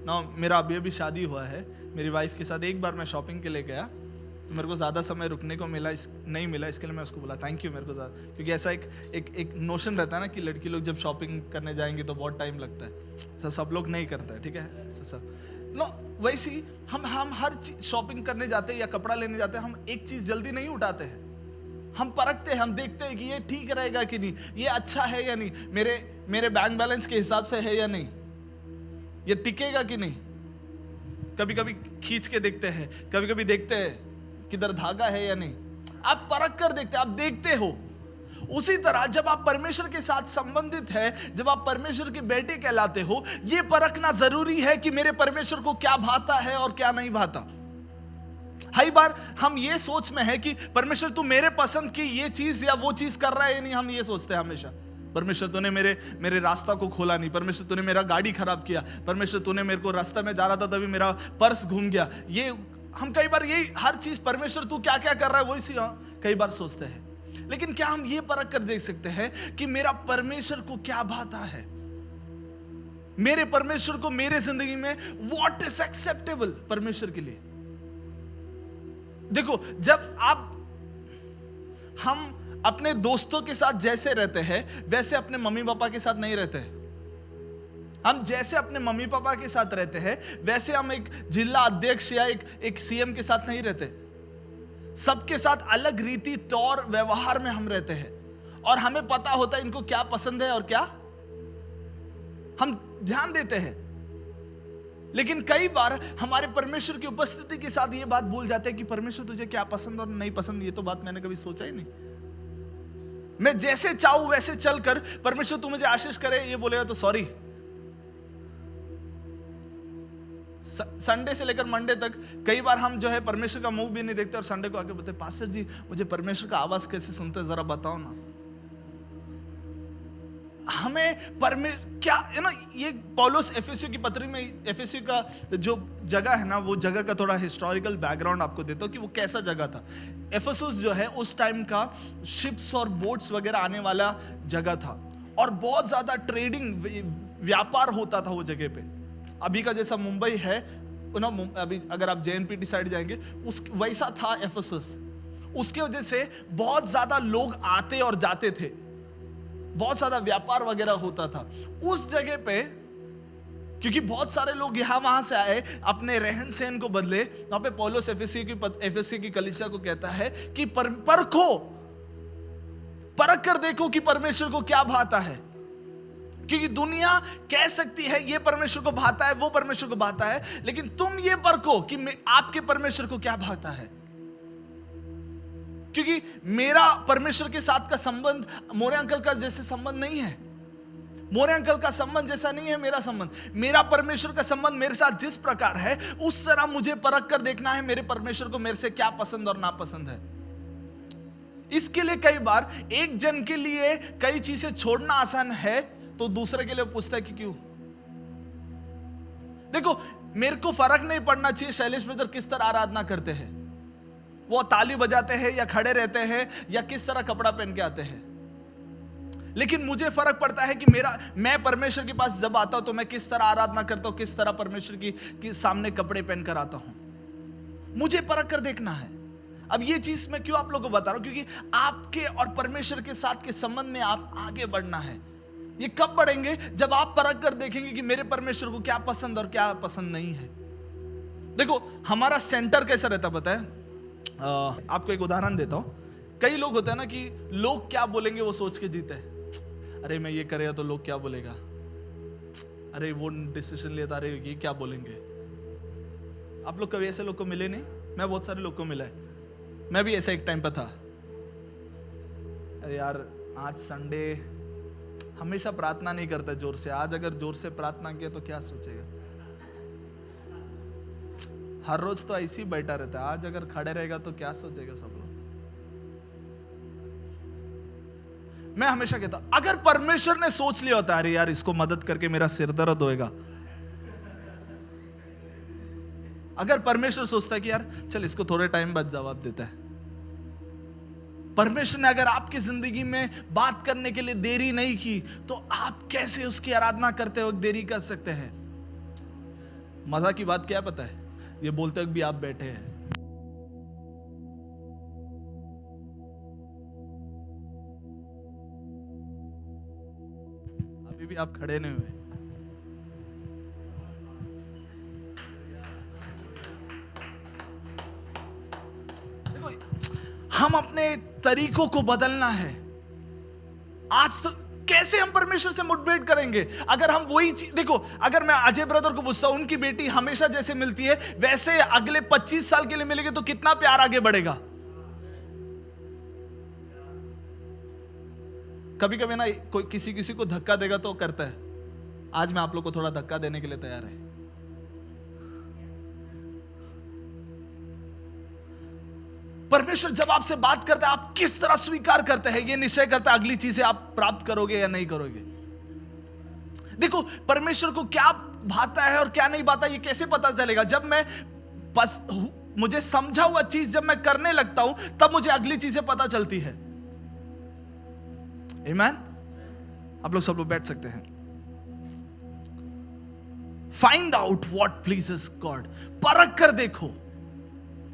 ना। मेरा अभी शादी हुआ है, मेरी वाइफ के साथ एक बार मैं शॉपिंग के लिए गया, तो मेरे को ज़्यादा समय रुकने को नहीं मिला, इसके लिए मैं उसको बोला थैंक यू मेरे को ज़्यादा, क्योंकि ऐसा एक नोशन रहता है ना कि लड़की लोग जब शॉपिंग करने जाएंगे तो बहुत टाइम लगता है। ऐसा सब लोग नहीं करता है, ठीक है, ऐसा सब नो। वैसे ही हम हर चीज शॉपिंग करने जाते हैं या कपड़ा लेने जाते हैं, हम एक चीज़ जल्दी नहीं उठाते हैं। हम परखते हैं, हम देखते हैं कि ये ठीक रहेगा कि नहीं, ये अच्छा है या नहीं, मेरे बैंक बैलेंस के हिसाब से है या नहीं, ये टिकेगा कि नहीं। कभी कभी खींच के देखते हैं, कभी कभी देखते हैं किधर धागा है या नहीं। आप परख कर देखते हैं, आप देखते हो। उसी तरह जब आप परमेश्वर के साथ संबंधित है, जब आप परमेश्वर के बेटे कहलाते हो, ये परखना जरूरी है कि मेरे परमेश्वर को क्या भाता है और क्या नहीं भाता। कई बार हम ये सोच में है कि परमेश्वर तू मेरे पसंद की ये चीज या वो चीज कर रहा है या नहीं, हम ये सोचते हैं हमेशा। परमेश्वर तूने मेरे रास्ता को खोला नहीं, परमेश्वर तूने मेरा गाड़ी खराब किया, परमेश्वर तूने मेरे को रास्ता में जा रहा था तभी मेरा पर्स घूम गया। ये हम कई बार यही हर चीज परमेश्वर तू क्या क्या कर रहा है वही सी कई बार सोचते हैं। लेकिन क्या हम ये परख कर देख सकते हैं कि मेरा परमेश्वर को क्या भाता है, मेरे परमेश्वर को मेरे जिंदगी में व्हाट इज एक्सेप्टेबल परमेश्वर के लिए। देखो, जब हम अपने दोस्तों के साथ जैसे रहते हैं वैसे अपने मम्मी पापा के साथ नहीं रहते हैं। हम जैसे अपने मम्मी पापा के साथ रहते हैं वैसे हम एक जिला अध्यक्ष या एक सीएम के साथ नहीं रहते। सबके साथ अलग रीति तौर व्यवहार में हम रहते हैं और हमें पता होता है इनको क्या पसंद है और क्या हम ध्यान देते हैं। लेकिन कई बार हमारे परमेश्वर की उपस्थिति के साथ ये बात भूल जाते हैं कि परमेश्वर तुझे क्या पसंद और नहीं पसंद। ये तो बात मैंने कभी सोचा ही नहीं। मैं जैसे चाहूं वैसे चलकर परमेश्वर तू मुझे आशीष करे ये बोलेगा तो सॉरी। संडे से लेकर मंडे तक कई बार हम जो है परमेश्वर का मुंह भी नहीं देखते और संडे को आके बोलते पास्टर जी मुझे परमेश्वर का आवाज कैसे सुनते जरा बताओ ना। हमें क्या है ना, ये पौलुस एफेसियों की पत्री में एफेसियों का जो जगह है ना, वो जगह का थोड़ा हिस्टोरिकल बैकग्राउंड आपको देता हूं कि वो कैसा जगह था। एफेसुस जो है उस टाइम का शिप्स और बोट्स वगैरह आने वाला जगह था और बहुत ज्यादा ट्रेडिंग व्यापार होता था वो जगह पे। अभी का जैसा मुंबई है ना, अभी अगर आप जेएनपीटी साइड जाएंगे उस वैसा था एफेसुस। उसके वजह से बहुत ज्यादा लोग आते और जाते थे, बहुत ज्यादा व्यापार वगैरह होता था उस जगह पे। क्योंकि बहुत सारे लोग यहां वहां से आए अपने रहन सहन को बदले, वहां पे पौलुस एफेसी की कलीसिया को कहता है कि परखो, परख कर देखो कि परमेश्वर को क्या भाता है। क्योंकि दुनिया कह सकती है ये परमेश्वर को भाता है, वो परमेश्वर को भाता है, लेकिन तुम ये परखो कि आपके परमेश्वर को क्या भाता है। क्योंकि मेरा परमेश्वर के साथ का संबंध मोरे अंकल का जैसे संबंध नहीं है, मोरे अंकल का संबंध जैसा नहीं है मेरा संबंध। मेरा परमेश्वर का संबंध मेरे साथ जिस प्रकार है उस तरह मुझे परख कर देखना है मेरे परमेश्वर को मेरे से क्या पसंद और नापसंद है। इसके लिए कई बार एक जन के लिए कई चीजें छोड़ना आसान है तो दूसरे के लिए पूछता है कि क्यों। देखो, मेरे को फर्क नहीं पड़ना चाहिए शैलेश ब्रदर किस तरह आराधना करते हैं, वो ताली बजाते हैं या खड़े रहते हैं या किस तरह कपड़ा पहन के आते हैं। लेकिन मुझे फर्क पड़ता है कि मैं परमेश्वर के पास जब आता हूं तो मैं किस तरह आराधना करता हूं, किस तरह परमेश्वर की सामने कपड़े पहनकर आता हूं। मुझे परख कर देखना है। अब ये चीज मैं क्यों आप लोगों को बता रहा हूं, क्योंकि आपके और परमेश्वर के साथ के संबंध में आप आगे बढ़ना है। ये कब बढ़ेंगे? जब आप परख कर देखेंगे कि मेरे परमेश्वर को क्या पसंद और क्या पसंद नहीं है। देखो हमारा सेंटर कैसा रहता पता है? आपको एक उदाहरण देता हूं। कई लोग होते हैं ना कि लोग क्या बोलेंगे वो सोच के जीते हैं। अरे मैं ये करेगा तो लोग क्या बोलेगा, अरे वो डिसीजन लेता, अरे ये क्या बोलेंगे। आप लोग कभी ऐसे लोग को मिले नहीं? मैं बहुत सारे लोग को मिला है, मैं भी ऐसा एक टाइम पर था। अरे यार आज संडे, हमेशा प्रार्थना नहीं करता जोर से, आज अगर जोर से प्रार्थना किया तो क्या सोचेगा। हर रोज तो ऐसे ही बैठा रहता है, आज अगर खड़े रहेगा तो क्या सोचेगा सब लोग। मैं हमेशा कहता अगर परमेश्वर ने सोच लिया होता अरे यार इसको मदद करके मेरा सिर दर्द होएगा, अगर परमेश्वर सोचता है कि यार चल इसको थोड़े टाइम बाद जवाब देता है। परमेश्वर ने अगर आपकी जिंदगी में बात करने के लिए देरी नहीं की तो आप कैसे उसकी आराधना करते वक्त देरी कर सकते हैं? मजा की बात क्या पता है? ये बोलते वक्त भी आप बैठे हैं। अभी भी आप खड़े नहीं हुए। हम अपने तरीकों को बदलना है। आज तो कैसे हम परमेश्वर से मुठभेड़ करेंगे अगर हम वही चीज, देखो अगर मैं अजय ब्रदर को पूछता हूं उनकी बेटी हमेशा जैसे मिलती है वैसे अगले 25 साल के लिए मिलेगी तो कितना प्यार आगे बढ़ेगा। कभी कभी ना कोई किसी को धक्का देगा तो करता है। आज मैं आप लोग को थोड़ा धक्का देने के लिए तैयार है। परमेश्वर जब आपसे बात करता है आप किस तरह स्वीकार करते हैं, यह निश्चय करता है अगली चीजें आप प्राप्त करोगे या नहीं करोगे। देखो परमेश्वर को क्या भाता है और क्या नहीं भाता ये कैसे पता चलेगा? जब मैं मुझे समझा हुआ चीज जब मैं करने लगता हूं तब मुझे अगली चीजें पता चलती है। आमीन। आप लोग सब लोग बैठ सकते हैं। Find out what pleases God. परख कर देखो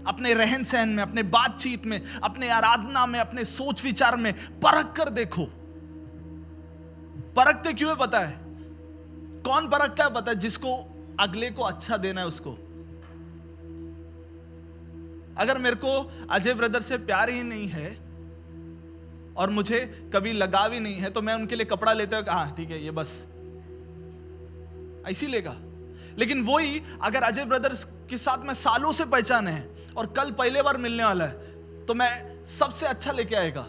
अपने रहन सहन में, अपने बातचीत में, अपने आराधना में, अपने सोच विचार में परख कर देखो। परखते क्यों है पता है? कौन परखता है पता है? जिसको अगले को अच्छा देना है उसको। अगर मेरे को अजय ब्रदर से प्यार ही नहीं है और मुझे कभी लगाव ही नहीं है तो मैं उनके लिए कपड़ा लेते हुए हाँ ठीक है ये बस ऐसी लेगा। लेकिन वही अगर अजय ब्रदर्स के साथ में सालों से पहचान है और कल पहले बार मिलने वाला है तो मैं सबसे अच्छा लेके आएगा,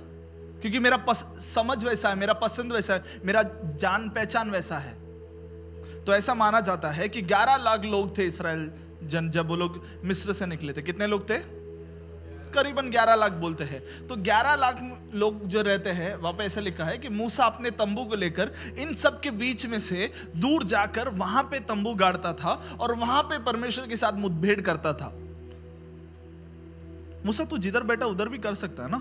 क्योंकि मेरा समझ वैसा है, मेरा पसंद वैसा है, मेरा जान पहचान वैसा है। तो ऐसा माना जाता है कि 11 लाख लोग थे इस्राएल जन जब वो लोग मिस्र से निकले थे। कितने लोग थे? करीबन 11 लाख बोलते हैं। तो 11 लाख लोग जो रहते हैं वहां पे ऐसा लिखा है कि मूसा अपने तंबू को लेकर इन सब के बीच में से दूर जाकर वहां पे तंबू गाड़ता था और वहां पे परमेश्वर के साथ मुठभेड़ करता था। मूसा तू जिधर बैठा उधर भी कर सकता है ना,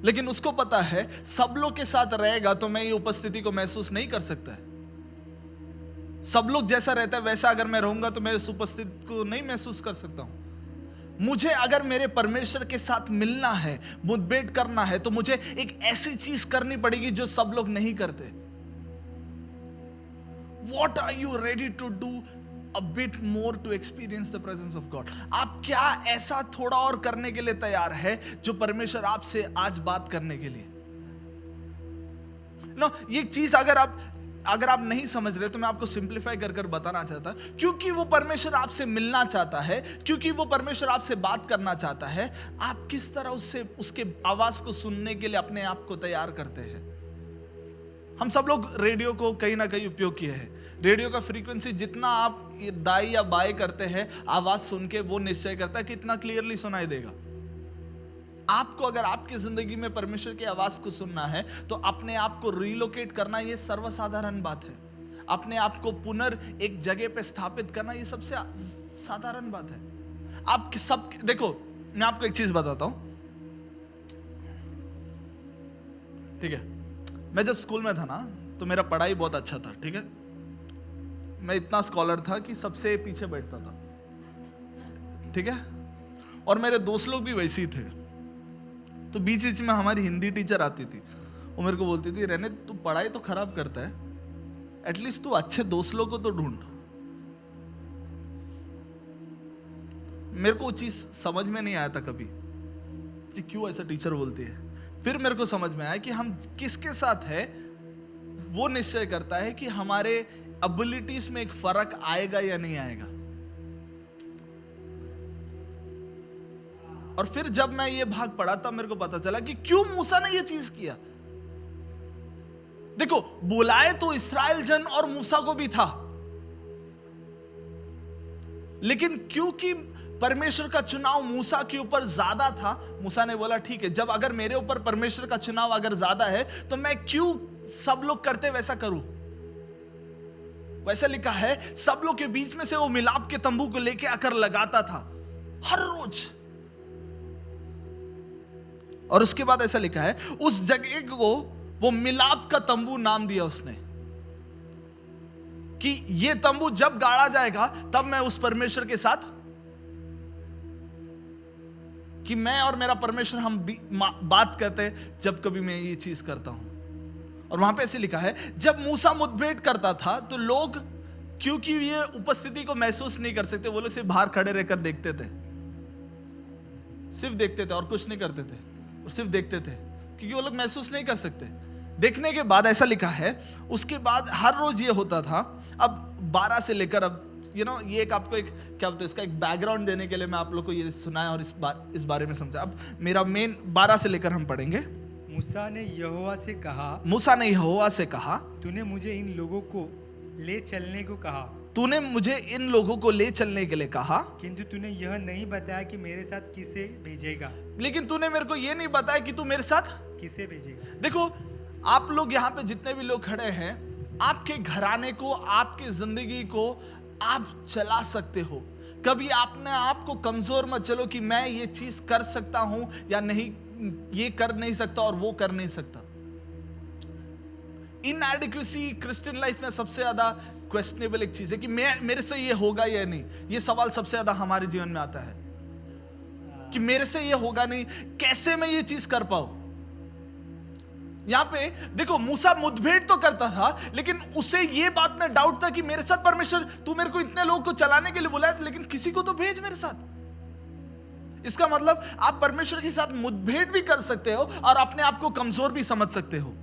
लेकिन उसको पता है सब लोग के साथ रहेगा तो मैं ये उपस्थिति को महसूस नहीं कर सकता है। सब लोग जैसा रहता है वैसा अगर मैं रहूंगा तो मैं इस उपस्थिति को नहीं महसूस कर सकता हूं। मुझे अगर मेरे परमेश्वर के साथ मिलना है, मुठभेड़ करना है, तो मुझे एक ऐसी चीज करनी पड़ेगी जो सब लोग नहीं करते। What are you ready to do a bit more to experience the presence of God? आप क्या ऐसा थोड़ा और करने के लिए तैयार है जो परमेश्वर आपसे आज बात करने के लिए? ये चीज अगर आप नहीं समझ रहे तो मैं आपको सिंप्लीफाई कर बताना चाहता, क्योंकि वो परमेश्वर आपसे मिलना चाहता है, क्योंकि वो परमेश्वर आपसे बात करना चाहता है। आप किस तरह उसके आवाज को सुनने के लिए अपने आप को तैयार करते हैं। हम सब लोग रेडियो को कहीं ना कहीं उपयोग किए हैं। रेडियो का फ्रीक्वेंसी जितना आप दाई या बाई करते हैं आवाज सुन के वो निश्चय करता है कि कितना क्लियरली सुनाई देगा। आपको अगर आपकी जिंदगी में परमेश्वर की आवाज को सुनना है तो अपने आप को रिलोकेट करना ये सर्वसाधारण बात है। अपने आप को पुनर् एक जगह पे स्थापित करना ये सबसे साधारण बात है। आप सब देखो, मैं आपको एक चीज बताता हूं, ठीक है? मैं जब स्कूल में था ना तो मेरा पढ़ाई बहुत अच्छा था, ठीक है? मैं इतना स्कॉलर था कि सबसे पीछे बैठता था, ठीक है? और मेरे दोस्त लोग भी वैसे ही थे। तो बीच बीच में हमारी हिंदी टीचर आती थी, वो मेरे को बोलती थी, रहने तू पढ़ाई तो खराब करता है, एटलीस्ट तू अच्छे दोस्त लोग को तो ढूंढ। मेरे को वो चीज समझ में नहीं आया था कभी कि क्यों ऐसा टीचर बोलती है। फिर मेरे को समझ में आया कि हम किसके साथ है वो निश्चय करता है कि हमारे एबिलिटीज में एक फर्क आएगा या नहीं आएगा। और फिर जब मैं ये भाग पढ़ा तब मेरे को पता चला कि क्यों मूसा ने ये चीज किया। देखो, बुलाए तो इस्राएल जन और मूसा को भी था, लेकिन क्योंकि परमेश्वर का चुनाव मूसा के ऊपर ज्यादा था, मूसा ने बोला ठीक है, जब अगर मेरे ऊपर परमेश्वर का चुनाव अगर ज्यादा है तो मैं क्यों सब लोग करते वैसा करूं। वैसा लिखा है, सब लोग के बीच में से वो मिलाप के तंबू को लेके आकर लगाता था हर रोज। और उसके बाद ऐसा लिखा है, उस जगह को वो मिलाप का तंबू नाम दिया उसने, कि ये तंबू जब गाड़ा जाएगा तब मैं उस परमेश्वर के साथ, कि मैं और मेरा परमेश्वर हम बात करते हैं जब कभी मैं ये चीज करता हूं। और वहां पे ऐसे लिखा है, जब मूसा मुठभेड़ करता था तो लोग, क्योंकि ये उपस्थिति को महसूस नहीं कर सकते, वो लोग सिर्फ बाहर खड़े रहकर देखते थे, सिर्फ देखते थे और कुछ नहीं करते थे, और सिर्फ देखते थे क्योंकि वो लोग महसूस नहीं कर सकते। देखने के बाद ऐसा लिखा है, उसके बाद हर रोज ये होता था। अब 12 से लेकर अब ये एक आपको एक क्या बोलते हैं, इसका एक बैकग्राउंड देने के लिए मैं आप लोग को ये सुनाया और इस बारे में समझा। अब मेरा मेन 12 से लेकर हम पढ़ेंगे। मूसा ने यहोवा से कहा, तूने मुझे इन लोगों को ले चलने को कहा, तूने मुझे इन लोगों को ले चलने के लिए कहा, किंतु तूने यह नहीं बताया कि मेरे साथ किसे भेजेगा। लेकिन तूने मेरे को यह नहीं बताया कि तू मेरे साथ किसे भेजेगा। देखो, आप लोग यहाँ पे जितने भी लोग खड़े हैं, आपके घराने को, आपकी जिंदगी को आप चला सकते हो। कभी आपने आपको कमजोर मत चलो कि मैं ये चीज कर सकता हूं या नहीं, ये कर नहीं सकता और वो कर नहीं सकता। इनएडिक्वेसी क्रिश्चियन लाइफ में सबसे ज्यादा क्वेश्चनेबल एक चीज है कि मेरे से ये होगा या नहीं। ये सवाल सबसे ज्यादा हमारे जीवन में आता है कि मेरे से ये होगा नहीं, कैसे मैं ये चीज कर पाऊं। यहां पे देखो, मूसा मुठभेड़ तो करता था, लेकिन उसे ये बात में डाउट था कि मेरे साथ परमेश्वर, तू मेरे को इतने लोगों को चलाने के लिए बुलाया, लेकिन किसी को तो भेज मेरे साथ। इसका मतलब आप परमेश्वर के साथ मुठभेड़ भी कर सकते हो और अपने आप को कमजोर भी समझ सकते हो।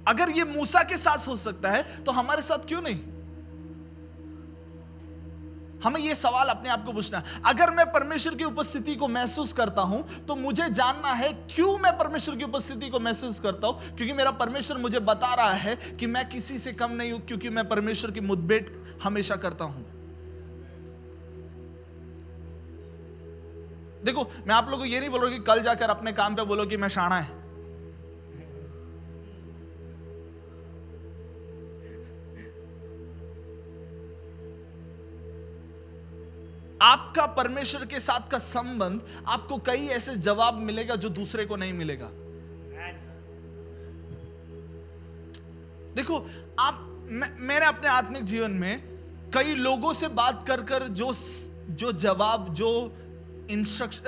अगर ये मूसा के साथ हो सकता है तो हमारे साथ क्यों नहीं। हमें यह सवाल अपने आप को पूछना है। अगर मैं परमेश्वर की उपस्थिति को महसूस करता हूं तो मुझे जानना है क्यों मैं परमेश्वर की उपस्थिति को महसूस करता हूं। क्योंकि मेरा परमेश्वर मुझे बता रहा है कि मैं किसी से कम नहीं हूं, क्योंकि मैं परमेश्वर की मुठभेड़ हमेशा करता हूं। देखो, मैं आप लोगों को यह नहीं बोल रहा कि कल जाकर अपने काम पे बोलो कि मैं शाना है। आपका परमेश्वर के साथ का संबंध, आपको कई ऐसे जवाब मिलेगा जो दूसरे को नहीं मिलेगा। देखो, मैंने अपने आत्मिक जीवन में कई लोगों से बात कर कर जो जवाब, जो इंस्ट्रक्शन,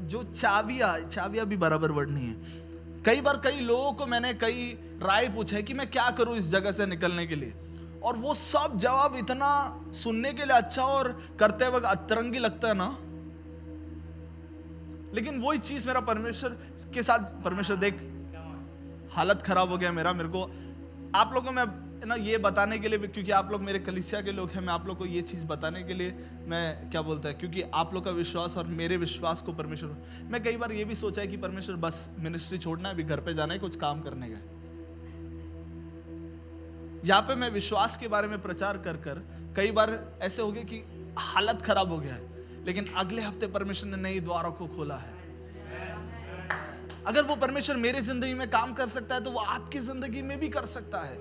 जो चाबियां भी बराबर वर्ड नहीं है। कई बार कई लोगों को मैंने कई राय पूछा है कि मैं क्या करूं इस जगह से निकलने के लिए, और वो सब जवाब इतना सुनने के लिए अच्छा और करते वक्त अतरंगी लगता है ना। लेकिन वही चीज मेरा परमेश्वर के साथ, परमेश्वर देख हालत खराब हो गया मेरे को आप लोगों में ना ये बताने के लिए, क्योंकि आप लोग मेरे कलीसिया के लोग हैं, मैं आप लोग को ये चीज बताने के लिए मैं क्या बोलता है, क्योंकि आप लोग का विश्वास और मेरे विश्वास को परमेश्वर, मैं कई बार ये भी सोचा है कि परमेश्वर बस मिनिस्ट्री छोड़ना है, अभी घर पे जाना है, कुछ काम करने का। यहाँ पे मैं विश्वास के बारे में प्रचार कर कर कई बार ऐसे हो गया कि हालत खराब हो गया है, लेकिन अगले हफ्ते परमेश्वर ने नई द्वारों को खोला है। अगर वो परमेश्वर मेरी जिंदगी में काम कर सकता है तो वो आपकी जिंदगी में भी कर सकता है।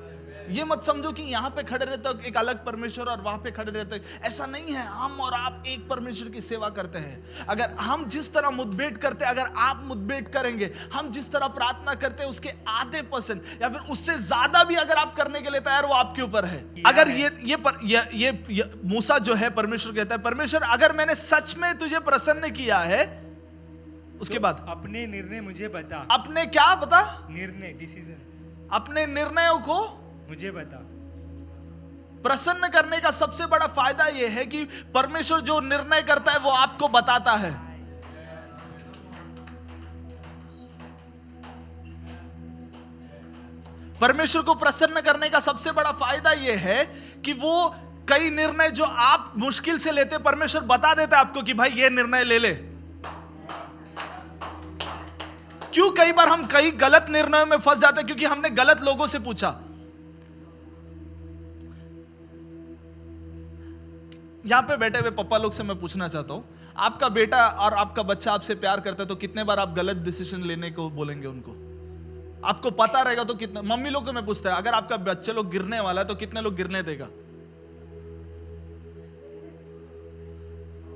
ये मत समझो कि यहाँ पे खड़े रहते हो एक अलग परमेश्वर और वहां पे खड़े रहते हो, ऐसा नहीं है। हम और आप एक परमेश्वर की सेवा करते हैं। अगर हम जिस तरह मुठभेड़ करते हैं, अगर आप मुठभेड़ करेंगे, हम जिस तरह प्रार्थना करते हैं उसके आधे % या फिर उससे ज्यादा भी अगर आप करने के लिए तैयार, वो आपके ऊपर है। अगर ये मूसा जो है, परमेश्वर कहता है, परमेश्वर अगर मैंने सच में तुझे प्रसन्न किया है, उसके बाद अपने निर्णय मुझे बता। अपने क्या बता? निर्णय, डिसीजंस, अपने निर्णयों को मुझे बता। प्रसन्न करने का सबसे बड़ा फायदा यह है कि परमेश्वर जो निर्णय करता है वो आपको बताता है। परमेश्वर को प्रसन्न करने का सबसे बड़ा फायदा यह है कि वो कई निर्णय जो आप मुश्किल से लेते, परमेश्वर बता देता है आपको कि भाई ये निर्णय ले ले। क्यों कई बार हम कई गलत निर्णयों में फंस जाते हैं? क्योंकि हमने गलत लोगों से पूछा। यहां पे बैठे हुए पप्पा लोग से मैं पूछना चाहता हूं, आपका बेटा और आपका बच्चा आपसे प्यार करता है तो कितने बार आप गलत डिसीजन लेने को बोलेंगे उनको? आपको पता रहेगा तो कितने? मम्मी लोग को मैं पूछता है, अगर आपका बच्चे लोग गिरने वाला है तो कितने लोग गिरने देगा?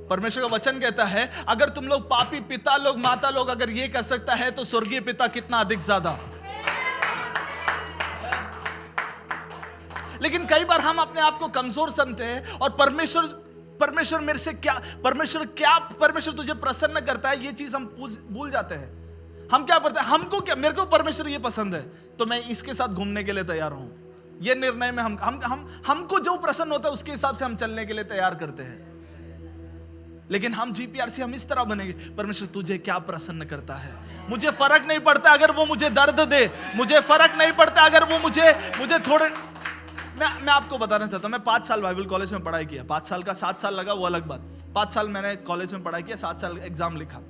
परमेश्वर का वचन कहता है, अगर तुम लोग पापी पिता लोग, माता लोग अगर ये कर सकता है तो स्वर्गीय पिता कितना अधिक ज्यादा। लेकिन कई बार हम अपने आप को कमजोर समझते हैं और परमेश्वर मेरे से क्या, परमेश्वर तुझे प्रसन्न करता है, ये चीज हम भूल जाते हैं। हम क्या करते हैं? हमको क्या, मेरे को परमेश्वर ये पसंद है तो मैं इसके साथ घूमने के लिए तैयार हूं। ये निर्णय में हमको जो प्रसन्न होता है उसके हिसाब से हम चलने के लिए तैयार करते हैं। लेकिन हम GPRC हम इस तरह बनेंगे, परमेश्वर तुझे क्या प्रसन्न करता है, मुझे फर्क नहीं पड़ता अगर वो मुझे दर्द दे, मुझे फर्क नहीं पड़ता अगर वो मुझे थोड़े। मैं आपको बताना चाहता हूं, मैं 5 साल बाइबल कॉलेज में पढ़ाई किया। 5 साल का 7 साल लगा वो अलग बात। 5 साल मैंने कॉलेज में पढ़ाई किया, 7 साल एग्जाम लिखा।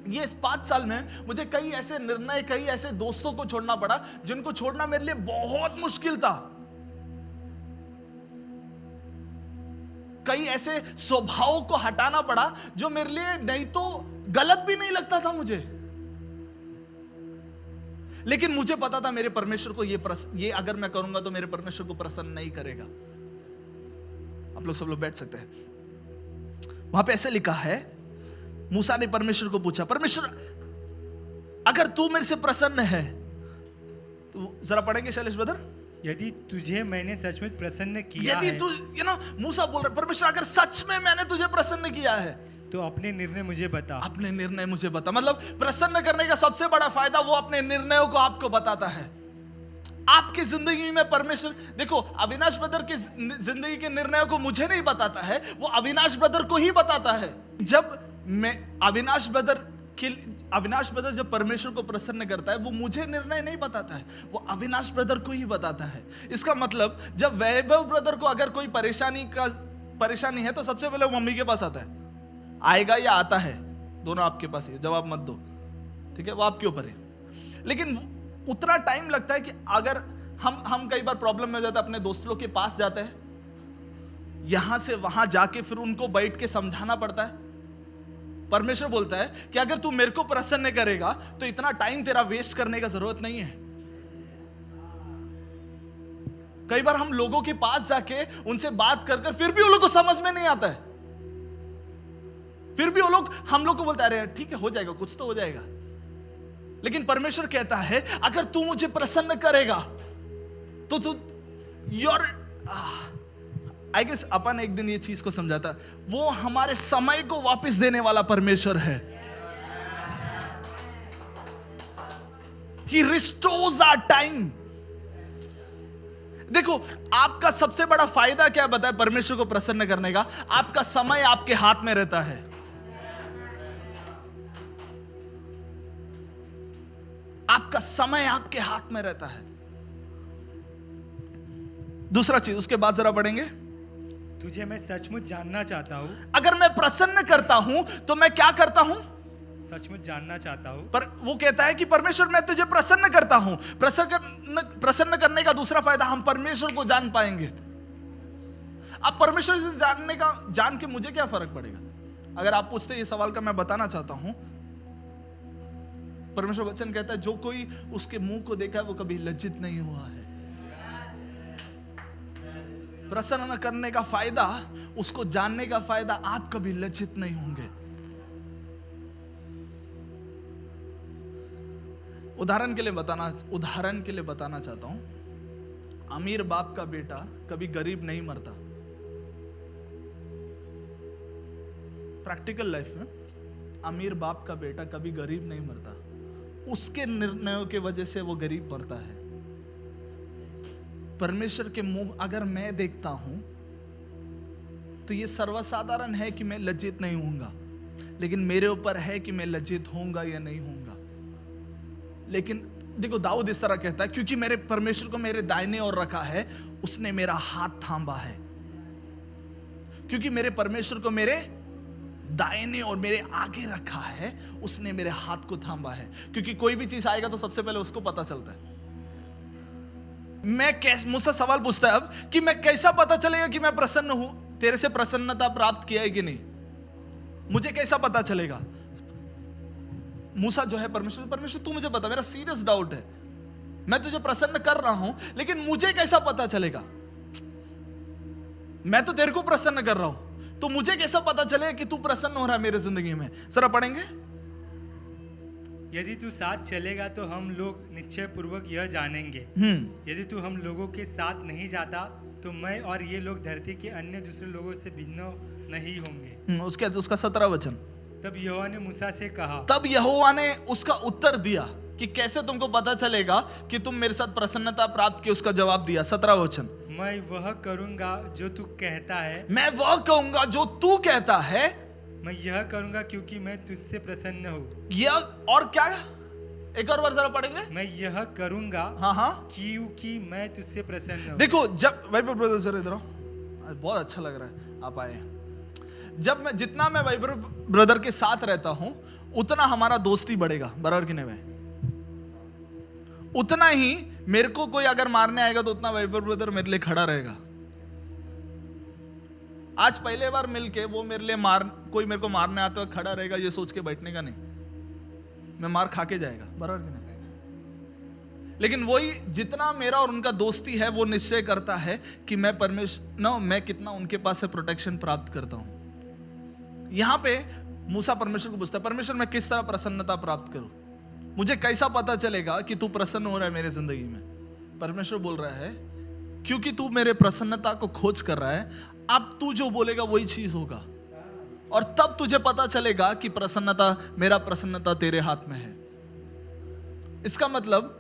ये इस 5 साल में मुझे कई ऐसे निर्णय, कई ऐसे दोस्तों को छोड़ना पड़ा जिनको छोड़ना मेरे लिए बहुत मुश्किल था। कई ऐसे स्वभावों को हटाना पड़ा जो मेरे लिए नहीं तो गलत भी नहीं लगता था मुझे, लेकिन मुझे पता था मेरे परमेश्वर को ये अगर मैं करूंगा तो मेरे परमेश्वर को प्रसन्न नहीं करेगा। आप लोग सब लोग बैठ सकते हैं। वहां पे ऐसे लिखा है, मूसा ने परमेश्वर को पूछा, परमेश्वर अगर तू मेरे से प्रसन्न है तो, जरा पढ़ेंगे शैलेश ब्रदर, यदि तुझे मैंने सच में प्रसन्न किया यदि है, तू मूसा बोल रहा है, परमेश्वर अगर सच में मैंने तुझे प्रसन्न किया है तो अपने निर्णय मुझे बता। अपने निर्णय मुझे बता। मतलब प्रसन्न करने का सबसे बड़ा फायदा वो अपने निर्णयों को आपको बताता है। आपकी जिंदगी में परमेश्वर, देखो अविनाश ब्रदर की जिंदगी के निर्णयों को मुझे नहीं बताता है, वो अविनाश ब्रदर को ही बताता है। जब मैं अविनाश ब्रदर जब परमेश्वर को प्रसन्न करता है, वो मुझे निर्णय नहीं बताता है, वो अविनाश ब्रदर को ही बताता है। इसका मतलब जब वैभव ब्रदर को अगर कोई परेशानी है तो सबसे पहले वो मम्मी के पास आता है, आएगा या आता है, दोनों आपके पास ही, जवाब मत दो, ठीक है, वो आपके ऊपर है। लेकिन उतना टाइम लगता है कि अगर हम कई बार प्रॉब्लम में हो जाता है, अपने दोस्त लोग के पास जाते हैं, यहां से वहां जाके फिर उनको बैठ के समझाना पड़ता है। परमेश्वर बोलता है कि अगर तू मेरे को प्रसन्न करेगा तो इतना टाइम तेरा वेस्ट करने का जरूरत नहीं है। कई बार हम लोगों के पास जाके उनसे बात कर फिर भी वो लोग को समझ में नहीं आता है, फिर भी वो लोग हम लोग को बोलते हैं अरे ठीक है हो जाएगा, कुछ तो हो जाएगा। लेकिन परमेश्वर कहता है अगर तू मुझे प्रसन्न करेगा तो तू आई गेस अपन एक दिन ये चीज को समझाता, वो हमारे समय को वापस देने वाला परमेश्वर है। He restores our time। देखो आपका सबसे बड़ा फायदा क्या बताए परमेश्वर को प्रसन्न करने का? आपका समय आपके हाथ में रहता है। आपका समय आपके हाथ में रहता है। दूसरा चीज उसके बाद जरा पढ़ेंगे, तुझे मैं सचमुच जानना चाहता हूं। अगर मैं प्रसन्न करता हूं तो मैं क्या करता हूं? सचमुच जानना चाहता हूं। पर वो कहता है कि परमेश्वर मैं तुझे प्रसन्न करता हूं। प्रसन्न करने का दूसरा फायदा, हम परमेश्वर को जान पाएंगे। अब परमेश्वर से जान के मुझे क्या फर्क पड़ेगा? अगर आप पूछते ये सवाल का मैं बताना चाहता हूं, परमेश्वर वचन कहता है जो कोई उसके मुंह को देखा है वो कभी लज्जित नहीं हुआ है। प्रसन्न करने का फायदा, उसको जानने का फायदा, आप कभी लज्जित नहीं होंगे। उदाहरण के लिए बताना चाहता हूं, अमीर बाप का बेटा कभी गरीब नहीं मरता। प्रैक्टिकल लाइफ में अमीर बाप का बेटा कभी गरीब नहीं मरता, उसके निर्णयों के वजह से वो गरीब मरता है। परमेश्वर के मुंह अगर मैं देखता हूं तो ये सर्वसाधारण है कि मैं लज्जित नहीं होऊंगा, लेकिन मेरे ऊपर है कि मैं लज्जित होऊंगा या नहीं होऊंगा। लेकिन देखो, दाऊद इस तरह कहता है, क्योंकि मेरे परमेश्वर को मेरे दाहिने ओर रखा है, उसने मेरा हाथ थामा है। क्योंकि मेरे परमेश्वर को मेरे दाहिने और मेरे आगे रखा है, उसने मेरे हाथ को थामा है। क्योंकि कोई भी चीज आएगा तो सबसे पहले उसको पता चलता है। मुझसे सवाल पूछता है अब कि मैं कैसा पता चलेगा कि मैं प्रसन्न हूं? तेरे से प्रसन्नता प्राप्त किया है कि नहीं, मुझे कैसा पता चलेगा? मूसा जो है, परमेश्वर तू मुझे बता, मेरा सीरियस डाउट है, मैं तुझे प्रसन्न कर रहा हूं, लेकिन मुझे कैसा पता चलेगा? मैं तो तेरे को प्रसन्न कर रहा हूं, तो मुझे कैसा पता चलेगा कि तू प्रसन्न हो रहा है मेरे जिंदगी में? जरा पढ़ेंगे। यदि तू साथ चलेगा तो हम लोग निश्चय पूर्वक यह जानेंगे, यदि तू हम लोगों के साथ नहीं जाता तो मैं और ये लोग धरती के अन्य दूसरे लोगों से भिन्न नहीं होंगे। उसका 17 वचन। तब यहोवा ने मूसा से कहा, तब यहोवा ने उसका उत्तर दिया कि कैसे तुमको पता चलेगा कि तुम मेरे साथ प्रसन्नता प्राप्त की? उसका जवाब दिया, 17 वचन। मैं वह करूंगा जो तू कहता है, मैं वह कहूंगा जो तू कहता है, मैं यह करूंगा क्योंकि मैं तुझसे प्रसन्न हूँ। यह और क्या? एक और बार जरा पढ़ेंगे। मैं यह करूंगा हाँ क्योंकि मैं तुझसे प्रसन्न हूँ। देखो, जब वैभव ब्रदर जरा इधर आओ, बहुत अच्छा लग रहा है आप आए। जितना मैं वैभव ब्रदर के साथ रहता हूं, उतना हमारा दोस्ती बढ़ेगा, बराबर की नहीं भाई? उतना ही मेरे को कोई अगर मारने आएगा तो उतना वैभव ब्रदर मेरे लिए खड़ा रहेगा। आज पहले बार मिलके वो मेरे लिए कोई मेरे को मारने आता है खड़ा रहेगा, ये सोच के बैठने का नहीं, मैं मार खा के जाएगा, बराबर की नहीं? लेकिन वही जितना मेरा और उनका दोस्ती है, वो निश्चय करता है कि मैं मैं कितना उनके पास से प्रोटेक्शन प्राप्त करता हूं। यहां पे मूसा परमेश्वर को पूछता है, परमेश्वर मैं किस तरह प्रसन्नता प्राप्त करूं? मुझे कैसा पता चलेगा कि तू प्रसन्न हो रहा है मेरे जिंदगी में? परमेश्वर बोल रहा है, क्योंकि तू मेरे प्रसन्नता को खोज कर रहा है, अब तू जो बोलेगा वही चीज होगा, और तब तुझे पता चलेगा कि मेरा प्रसन्नता तेरे हाथ में है। इसका मतलब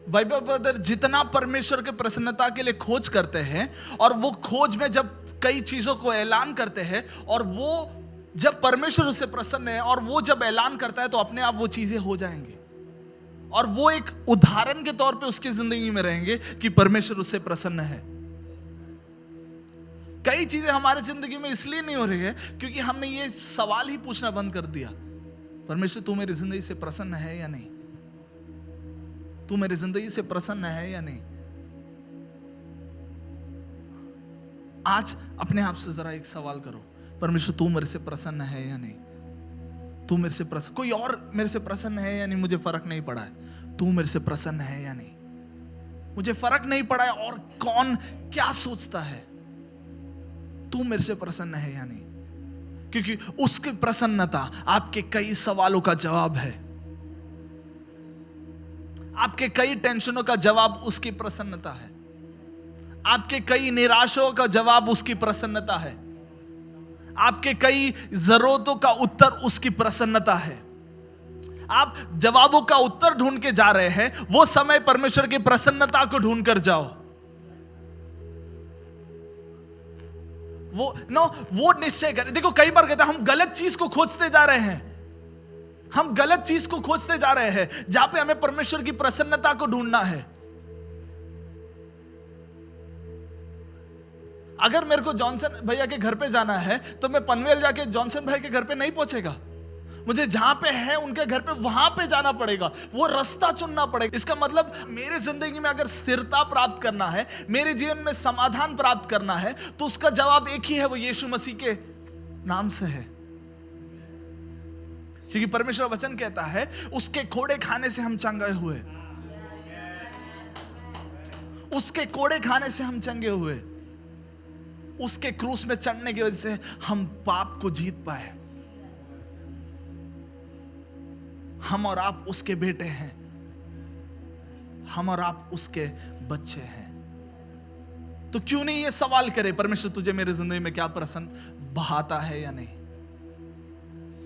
वैभव ब्रदर जितना परमेश्वर के प्रसन्नता के लिए खोज करते हैं, और वो खोज में जब कई चीजों को ऐलान करते हैं, और वो जब परमेश्वर उससे प्रसन्न है और वो जब ऐलान करता है, तो अपने आप वो चीजें हो जाएंगे, और वो एक उदाहरण के तौर पे उसकी जिंदगी में रहेंगे कि परमेश्वर उससे प्रसन्न है। कई चीजें हमारे जिंदगी में इसलिए नहीं हो रही है क्योंकि हमने ये सवाल ही पूछना बंद कर दिया, परमेश्वर तू मेरी जिंदगी से प्रसन्न है या नहीं? तू मेरी जिंदगी से प्रसन्न है या नहीं? आज अपने आप से जरा एक सवाल करो, परमेश्वर तू मेरे से प्रसन्न है या नहीं? तू मेरे से प्रसन्न, कोई और मेरे से प्रसन्न है या नहीं, मुझे फर्क नहीं पड़ा है, तू मेरे से प्रसन्न है या नहीं, मुझे फर्क नहीं पड़ा है और कौन क्या सोचता है, तू मेरे से प्रसन्न है या नहीं? क्योंकि उसकी प्रसन्नता आपके कई सवालों का जवाब है, आपके कई टेंशनों का जवाब उसकी प्रसन्नता है, आपके कई निराशाओं का जवाब उसकी प्रसन्नता है, आपके कई जरूरतों का उत्तर उसकी प्रसन्नता है। आप जवाबों का उत्तर ढूंढ के जा रहे हैं, वो समय परमेश्वर की प्रसन्नता को ढूंढ कर जाओ। वो निश्चय करें। देखो, कई बार कहते हैं हम गलत चीज को खोजते जा रहे हैं, हम गलत चीज को खोजते जा रहे हैं जहां पे हमें परमेश्वर की प्रसन्नता को ढूंढना है। अगर मेरे को जॉनसन भैया के घर पे जाना है तो मैं पनवेल जाके जॉनसन भाई के घर पे नहीं पहुंचेगा, मुझे जहां पे है उनके घर पे वहां पे जाना पड़ेगा, वो रास्ता चुनना पड़ेगा। इसका मतलब मेरे जिंदगी में अगर स्थिरता प्राप्त करना है, मेरे जीवन में समाधान प्राप्त करना है, तो उसका जवाब एक ही है, वो यीशु मसीह के नाम से है। क्योंकि परमेश्वर वचन कहता है उसके खोड़े खाने से हम चंगाए हुए, उसके कोड़े खाने से हम चंगे हुए, उसके क्रूस में चढ़ने की वजह से हम पाप को जीत पाए। हम और आप उसके बेटे हैं, हम और आप उसके बच्चे हैं। तो क्यों नहीं ये सवाल करे, परमेश्वर तुझे मेरी जिंदगी में क्या प्रसन्न बहाता है या नहीं।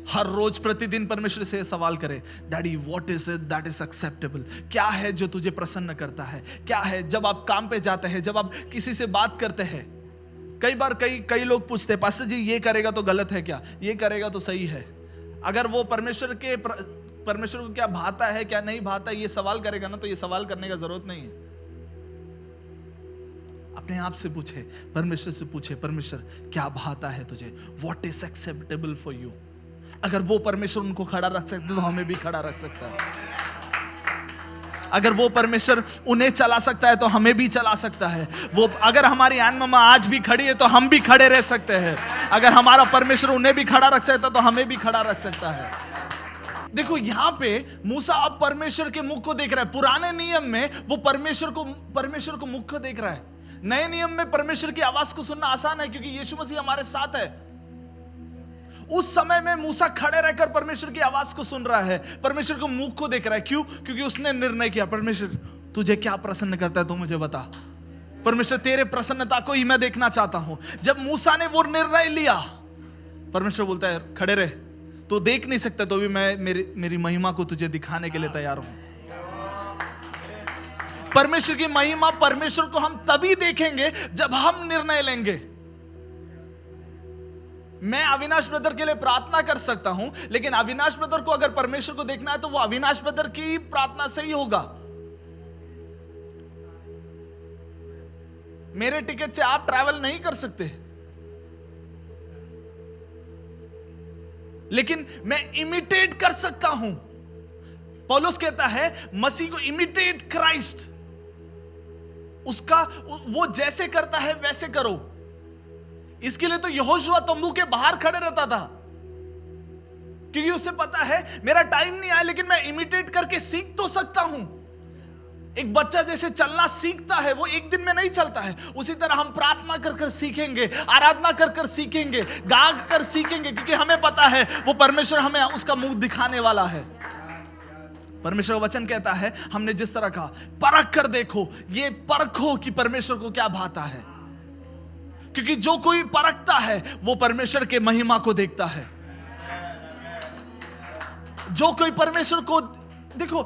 हर रोज प्रतिदिन परमेश्वर से सवाल करे, daddy what is it that is acceptable. क्या है जो तुझे प्रसन्न करता है, क्या है। जब आप काम पे जाते हैं, जब आप किसी से बात करते हैं, कई बार कई लोग पूछते हैं, पास्टर जी ये करेगा तो गलत है क्या, ये करेगा तो सही है। अगर वो परमेश्वर को क्या भाता है क्या नहीं भाता, ये सवाल करेगा ना, तो ये सवाल करने का जरूरत नहीं है। अपने आप से पूछे, परमेश्वर से पूछे, परमेश्वर क्या भाता है तुझे, what is acceptable for you. अगर वो परमेश्वर उनको खड़ा रख सकते तो हमें भी खड़ा रख सकता है। अगर वो परमेश्वर उन्हें चला सकता है तो हमें भी चला सकता है। वो अगर हमारी एन ममा आज भी खड़ी है तो हम भी खड़े रह सकते हैं। अगर हमारा परमेश्वर उन्हें भी खड़ा रख सकता है तो हमें भी खड़ा रख सकता है। देखो यहां पे मूसा अब परमेश्वर के मुख को देख रहा है। पुराने नियम में वो परमेश्वर को मुख को देख रहा है। नए नियम में परमेश्वर की आवाज को सुनना आसान है क्योंकि यीशु मसीह हमारे साथ है। उस समय में मूसा खड़े रहकर परमेश्वर की आवाज को सुन रहा है, परमेश्वर को मुख को देख रहा है। क्यों? क्योंकि उसने निर्णय किया, परमेश्वर तुझे क्या प्रसन्न करता है तू मुझे बता। परमेश्वर तेरे प्रसन्नता को ही मैं देखना चाहता हूं। जब मूसा ने वो निर्णय लिया, परमेश्वर बोलता है खड़े रह, तू देख नहीं सकता तो भी मैं मेरी महिमा को तुझे दिखाने के लिए तैयार हूं। परमेश्वर की महिमा, परमेश्वर को हम तभी देखेंगे जब हम निर्णय लेंगे। मैं अविनाश ब्रदर के लिए प्रार्थना कर सकता हूं, लेकिन अविनाश ब्रदर को अगर परमेश्वर को देखना है तो वो अविनाश ब्रदर की प्रार्थना से ही होगा। मेरे टिकट से आप ट्रैवल नहीं कर सकते, लेकिन मैं इमिटेट कर सकता हूं। पौलुस कहता है मसीह को इमिटेट क्राइस्ट, उसका वो जैसे करता है वैसे करो। इसके लिए तो यहोशुआ तंबू के बाहर खड़े रहता था, क्योंकि उसे पता है मेरा टाइम नहीं आया, लेकिन मैं इमिटेट करके सीख तो सकता हूं। एक बच्चा जैसे चलना सीखता है, वो एक दिन में नहीं चलता है। उसी तरह हम प्रार्थना कर कर सीखेंगे, आराधना कर कर सीखेंगे, गा कर सीखेंगे, क्योंकि हमें पता है वो परमेश्वर हमें उसका मुंह दिखाने वाला है। परमेश्वर का वचन कहता है, हमने जिस तरह कहा परख कर देखो, ये परखो कि परमेश्वर को क्या भाता है। क्योंकि जो कोई परखता है वो परमेश्वर के महिमा को देखता है। जो कोई परमेश्वर को देखो,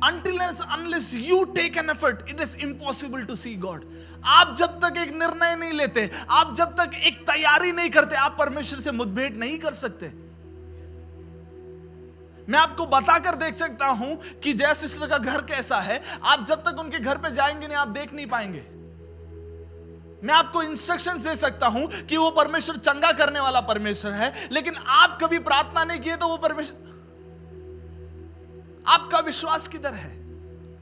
unless you take an effort, it is impossible to see God. आप जब तक एक निर्णय नहीं लेते, आप जब तक एक तैयारी नहीं करते, आप परमेश्वर से मुठभेड़ नहीं कर सकते। मैं आपको बताकर देख सकता हूं कि जय सिस्टर का घर कैसा है। आप जब तक उनके घर पे जाएंगे नहीं, आप देख नहीं पाएंगे। मैं आपको इंस्ट्रक्शंस दे सकता हूं कि वो परमेश्वर चंगा करने वाला परमेश्वर है, लेकिन आप कभी प्रार्थना नहीं किए तो वो परमेश्वर, आपका विश्वास किधर है?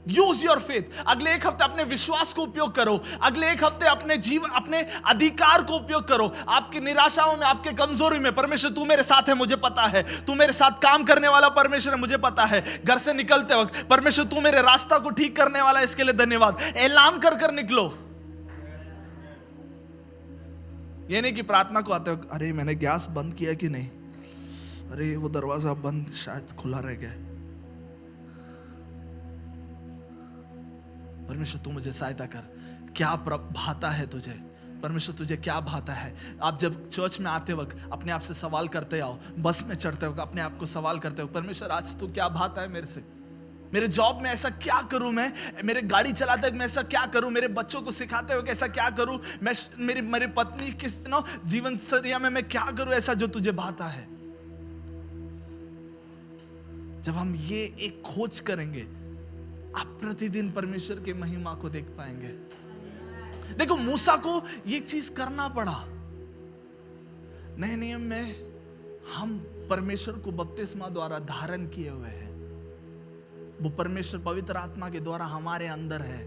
Use your faith. अगले एक हफ्ते अपने विश्वास को उपयोग करो। अगले एक हफ्ते अपने जीवन, अपने अधिकार को उपयोग करो। आपकी निराशाओं में, आपके कमजोरी में, परमेश्वर तू मेरे साथ है, मुझे पता है। तू मेरे साथ काम करने वाला परमेश्वर है, मुझे पता है। घर से निकलते वक्त परमेश्वर तू मेरे रास्ता को ठीक करने वाला है, इसके लिए धन्यवाद। ऐलान कर कर निकलो। ये नहीं कि प्रार्थना को आते वक्त अरे मैंने गैस बंद किया कि नहीं, अरे वो दरवाजा बंद शायद खुला रह गया। परमेश्वर तू मुझे सहायता कर, क्या भाता है तुझे, परमेश्वर तुझे क्या भाता है। आप जब चर्च में आते वक्त अपने आप से सवाल करते आओ, बस में चढ़ते वक्त अपने आप को सवाल करते हो, परमेश्वर आज तू क्या भाता है मेरे से। मेरे जॉब में ऐसा क्या करूं, मैं मेरे गाड़ी चलाते वक्त मैं ऐसा क्या करूं, मेरे बच्चों को सिखाते हुए ऐसा क्या करूं, मैं मेरी पत्नी किस जीवनचर्या में मैं क्या करूं ऐसा जो तुझे भाता है। जब हम ये एक खोज करेंगे, आप प्रतिदिन परमेश्वर के महिमा को देख पाएंगे। देखो मूसा को ये चीज करना पड़ा। नए नियम में हम परमेश्वर को बपतिस्मा द्वारा धारण किए हुए हैं। वो परमेश्वर पवित्र आत्मा के द्वारा हमारे अंदर है।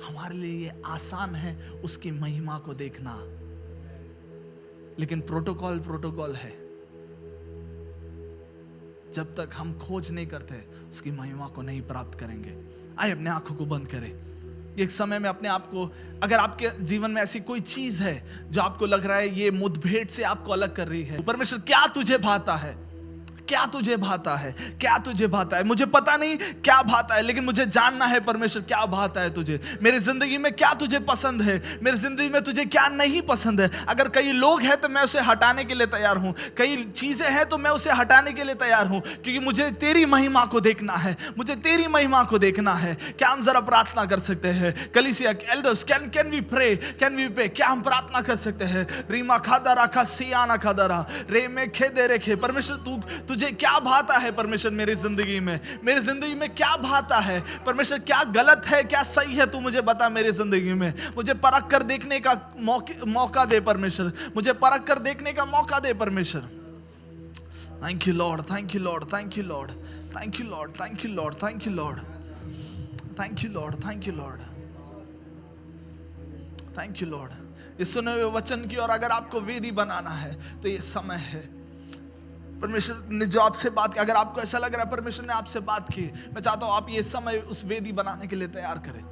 हमारे लिए ये आसान है उसकी महिमा को देखना, लेकिन प्रोटोकॉल है। जब तक हम खोज नहीं करते उसकी महिमा को नहीं प्राप्त करेंगे। आइए अपने आंखों को बंद करें। एक समय में अपने आप को, अगर आपके जीवन में ऐसी कोई चीज है जो आपको लग रहा है ये मुठभेड़ से आपको अलग कर रही है, परमेश्वर क्या तुझे भाता है, क्या तुझे भाता है, क्या तुझे भाता है। मुझे पता नहीं क्या भाता है, लेकिन मुझे जानना है परमेश्वर क्या भाता है तुझे। मेरी जिंदगी में क्या तुझे पसंद है, मेरी जिंदगी में तुझे क्या नहीं पसंद है। अगर कई लोग हैं तो मैं उसे हटाने के लिए तैयार हूं, कई चीजें हैं तो मैं उसे हटाने के लिए तैयार हूं, क्योंकि मुझे तेरी महिमा को देखना है, मुझे तेरी महिमा को देखना है। क्या हम जरा प्रार्थना कर सकते हैं? कलीसिया elders, can we pray, can we pay, क्या हम प्रार्थना कर सकते हैं? रीमा खादा राखा सियाना खादा रा रे में खेदे रेखे। परमेश्वर तुझे क्या भाता है परमेश्वर मेरी जिंदगी में, मेरी जिंदगी में क्या भाता है परमेश्वर, क्या गलत है क्या सही है तू मुझे बता मेरी जिंदगी में। मुझे परख कर देखने का मौका दे परमेश्वर, मुझे परख कर देखने का मौका दे परमेश्वर। Thank you Lord, thank you Lord, thank you Lord, thank you Lord, thank you Lord, thank you Lord, thank you Lord, thank you Lord, thank you Lord. इस सुने हुए वचन की और अगर आपको वेदी बनाना है तो ये समय है। परमेश्वर ने जो आपसे बात की, अगर आपको ऐसा लग रहा है परमेश्वर ने आपसे बात की, मैं चाहता हूं आप ये समय उस वेदी बनाने के लिए तैयार करें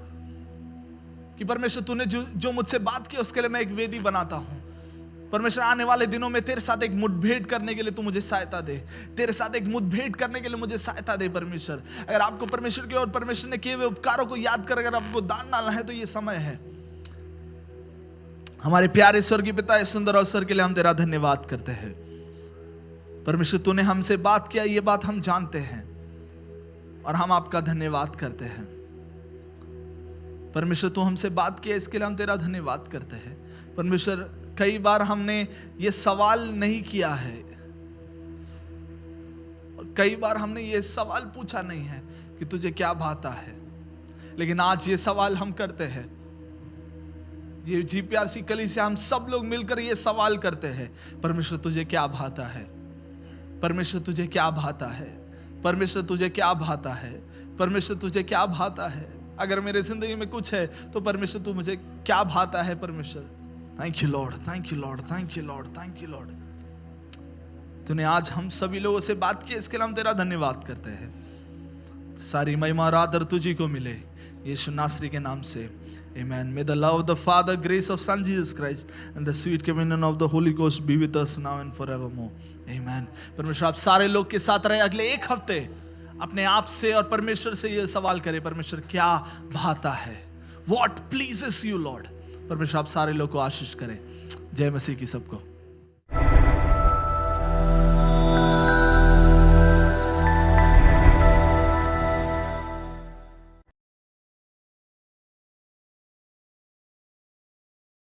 कि परमेश्वर तूने जो मुझसे बात की उसके लिए मैं एक वेदी बनाता हूं। परमेश्वर आने वाले दिनों में तेरे साथ एक मुठभेड़ करने के लिए तू मुझे सहायता दे, तेरे साथ एक मुठभेड़ करने के लिए मुझे सहायता दे परमेश्वर। अगर आपको परमेश्वर की और परमेश्वर ने किए हुए उपकारों को याद कर अगर आपको दान डालना है तो ये समय है। हमारे प्यारे स्वर्गीय पिता, इस सुंदर अवसर के लिए हम तेरा धन्यवाद करते हैं परमेश्वर। तूने हमसे बात किया, ये बात हम जानते हैं और हम आपका धन्यवाद करते हैं परमेश्वर। तू हमसे बात किया इसके लिए हम तेरा धन्यवाद करते हैं परमेश्वर। कई बार हमने ये सवाल नहीं किया है और कई बार हमने ये सवाल पूछा नहीं है कि तुझे क्या भाता है, लेकिन आज ये सवाल हम करते हैं। ये जीपीआरसी कलीसिया हम सब लोग मिलकर ये सवाल करते हैं परमेश्वर तुझे क्या भाता है, परमेश्वर तुझे क्या भाता है, परमेश्वर तुझे क्या भाता है, परमेश्वर तुझे क्या भाता है। अगर मेरे जिंदगी में कुछ है तो परमेश्वर तू मुझे क्या भाता है परमेश्वर। Thank you Lord, thank you Lord, thank you Lord, thank you Lord. तूने आज हम सभी लोगों से बात की, इसके लिए हम तेरा धन्यवाद करते हैं। सारी महिमा और आदर तुझी को मिले यीशु नासरी के नाम से, Amen. May the love of the Father, grace of Son Jesus Christ, and the sweet communion of the Holy Ghost be with us now and forevermore. Amen. परमेश्वर आप सारे लोग के साथ रहे अगले एक हफ्ते। अपने आप से और परमेश्वर से ये सवाल करें, परमेश्वर क्या भाता है, What pleases you Lord। परमेश्वर आप सारे लोग को आशीष करें। जय मसीह की सबको।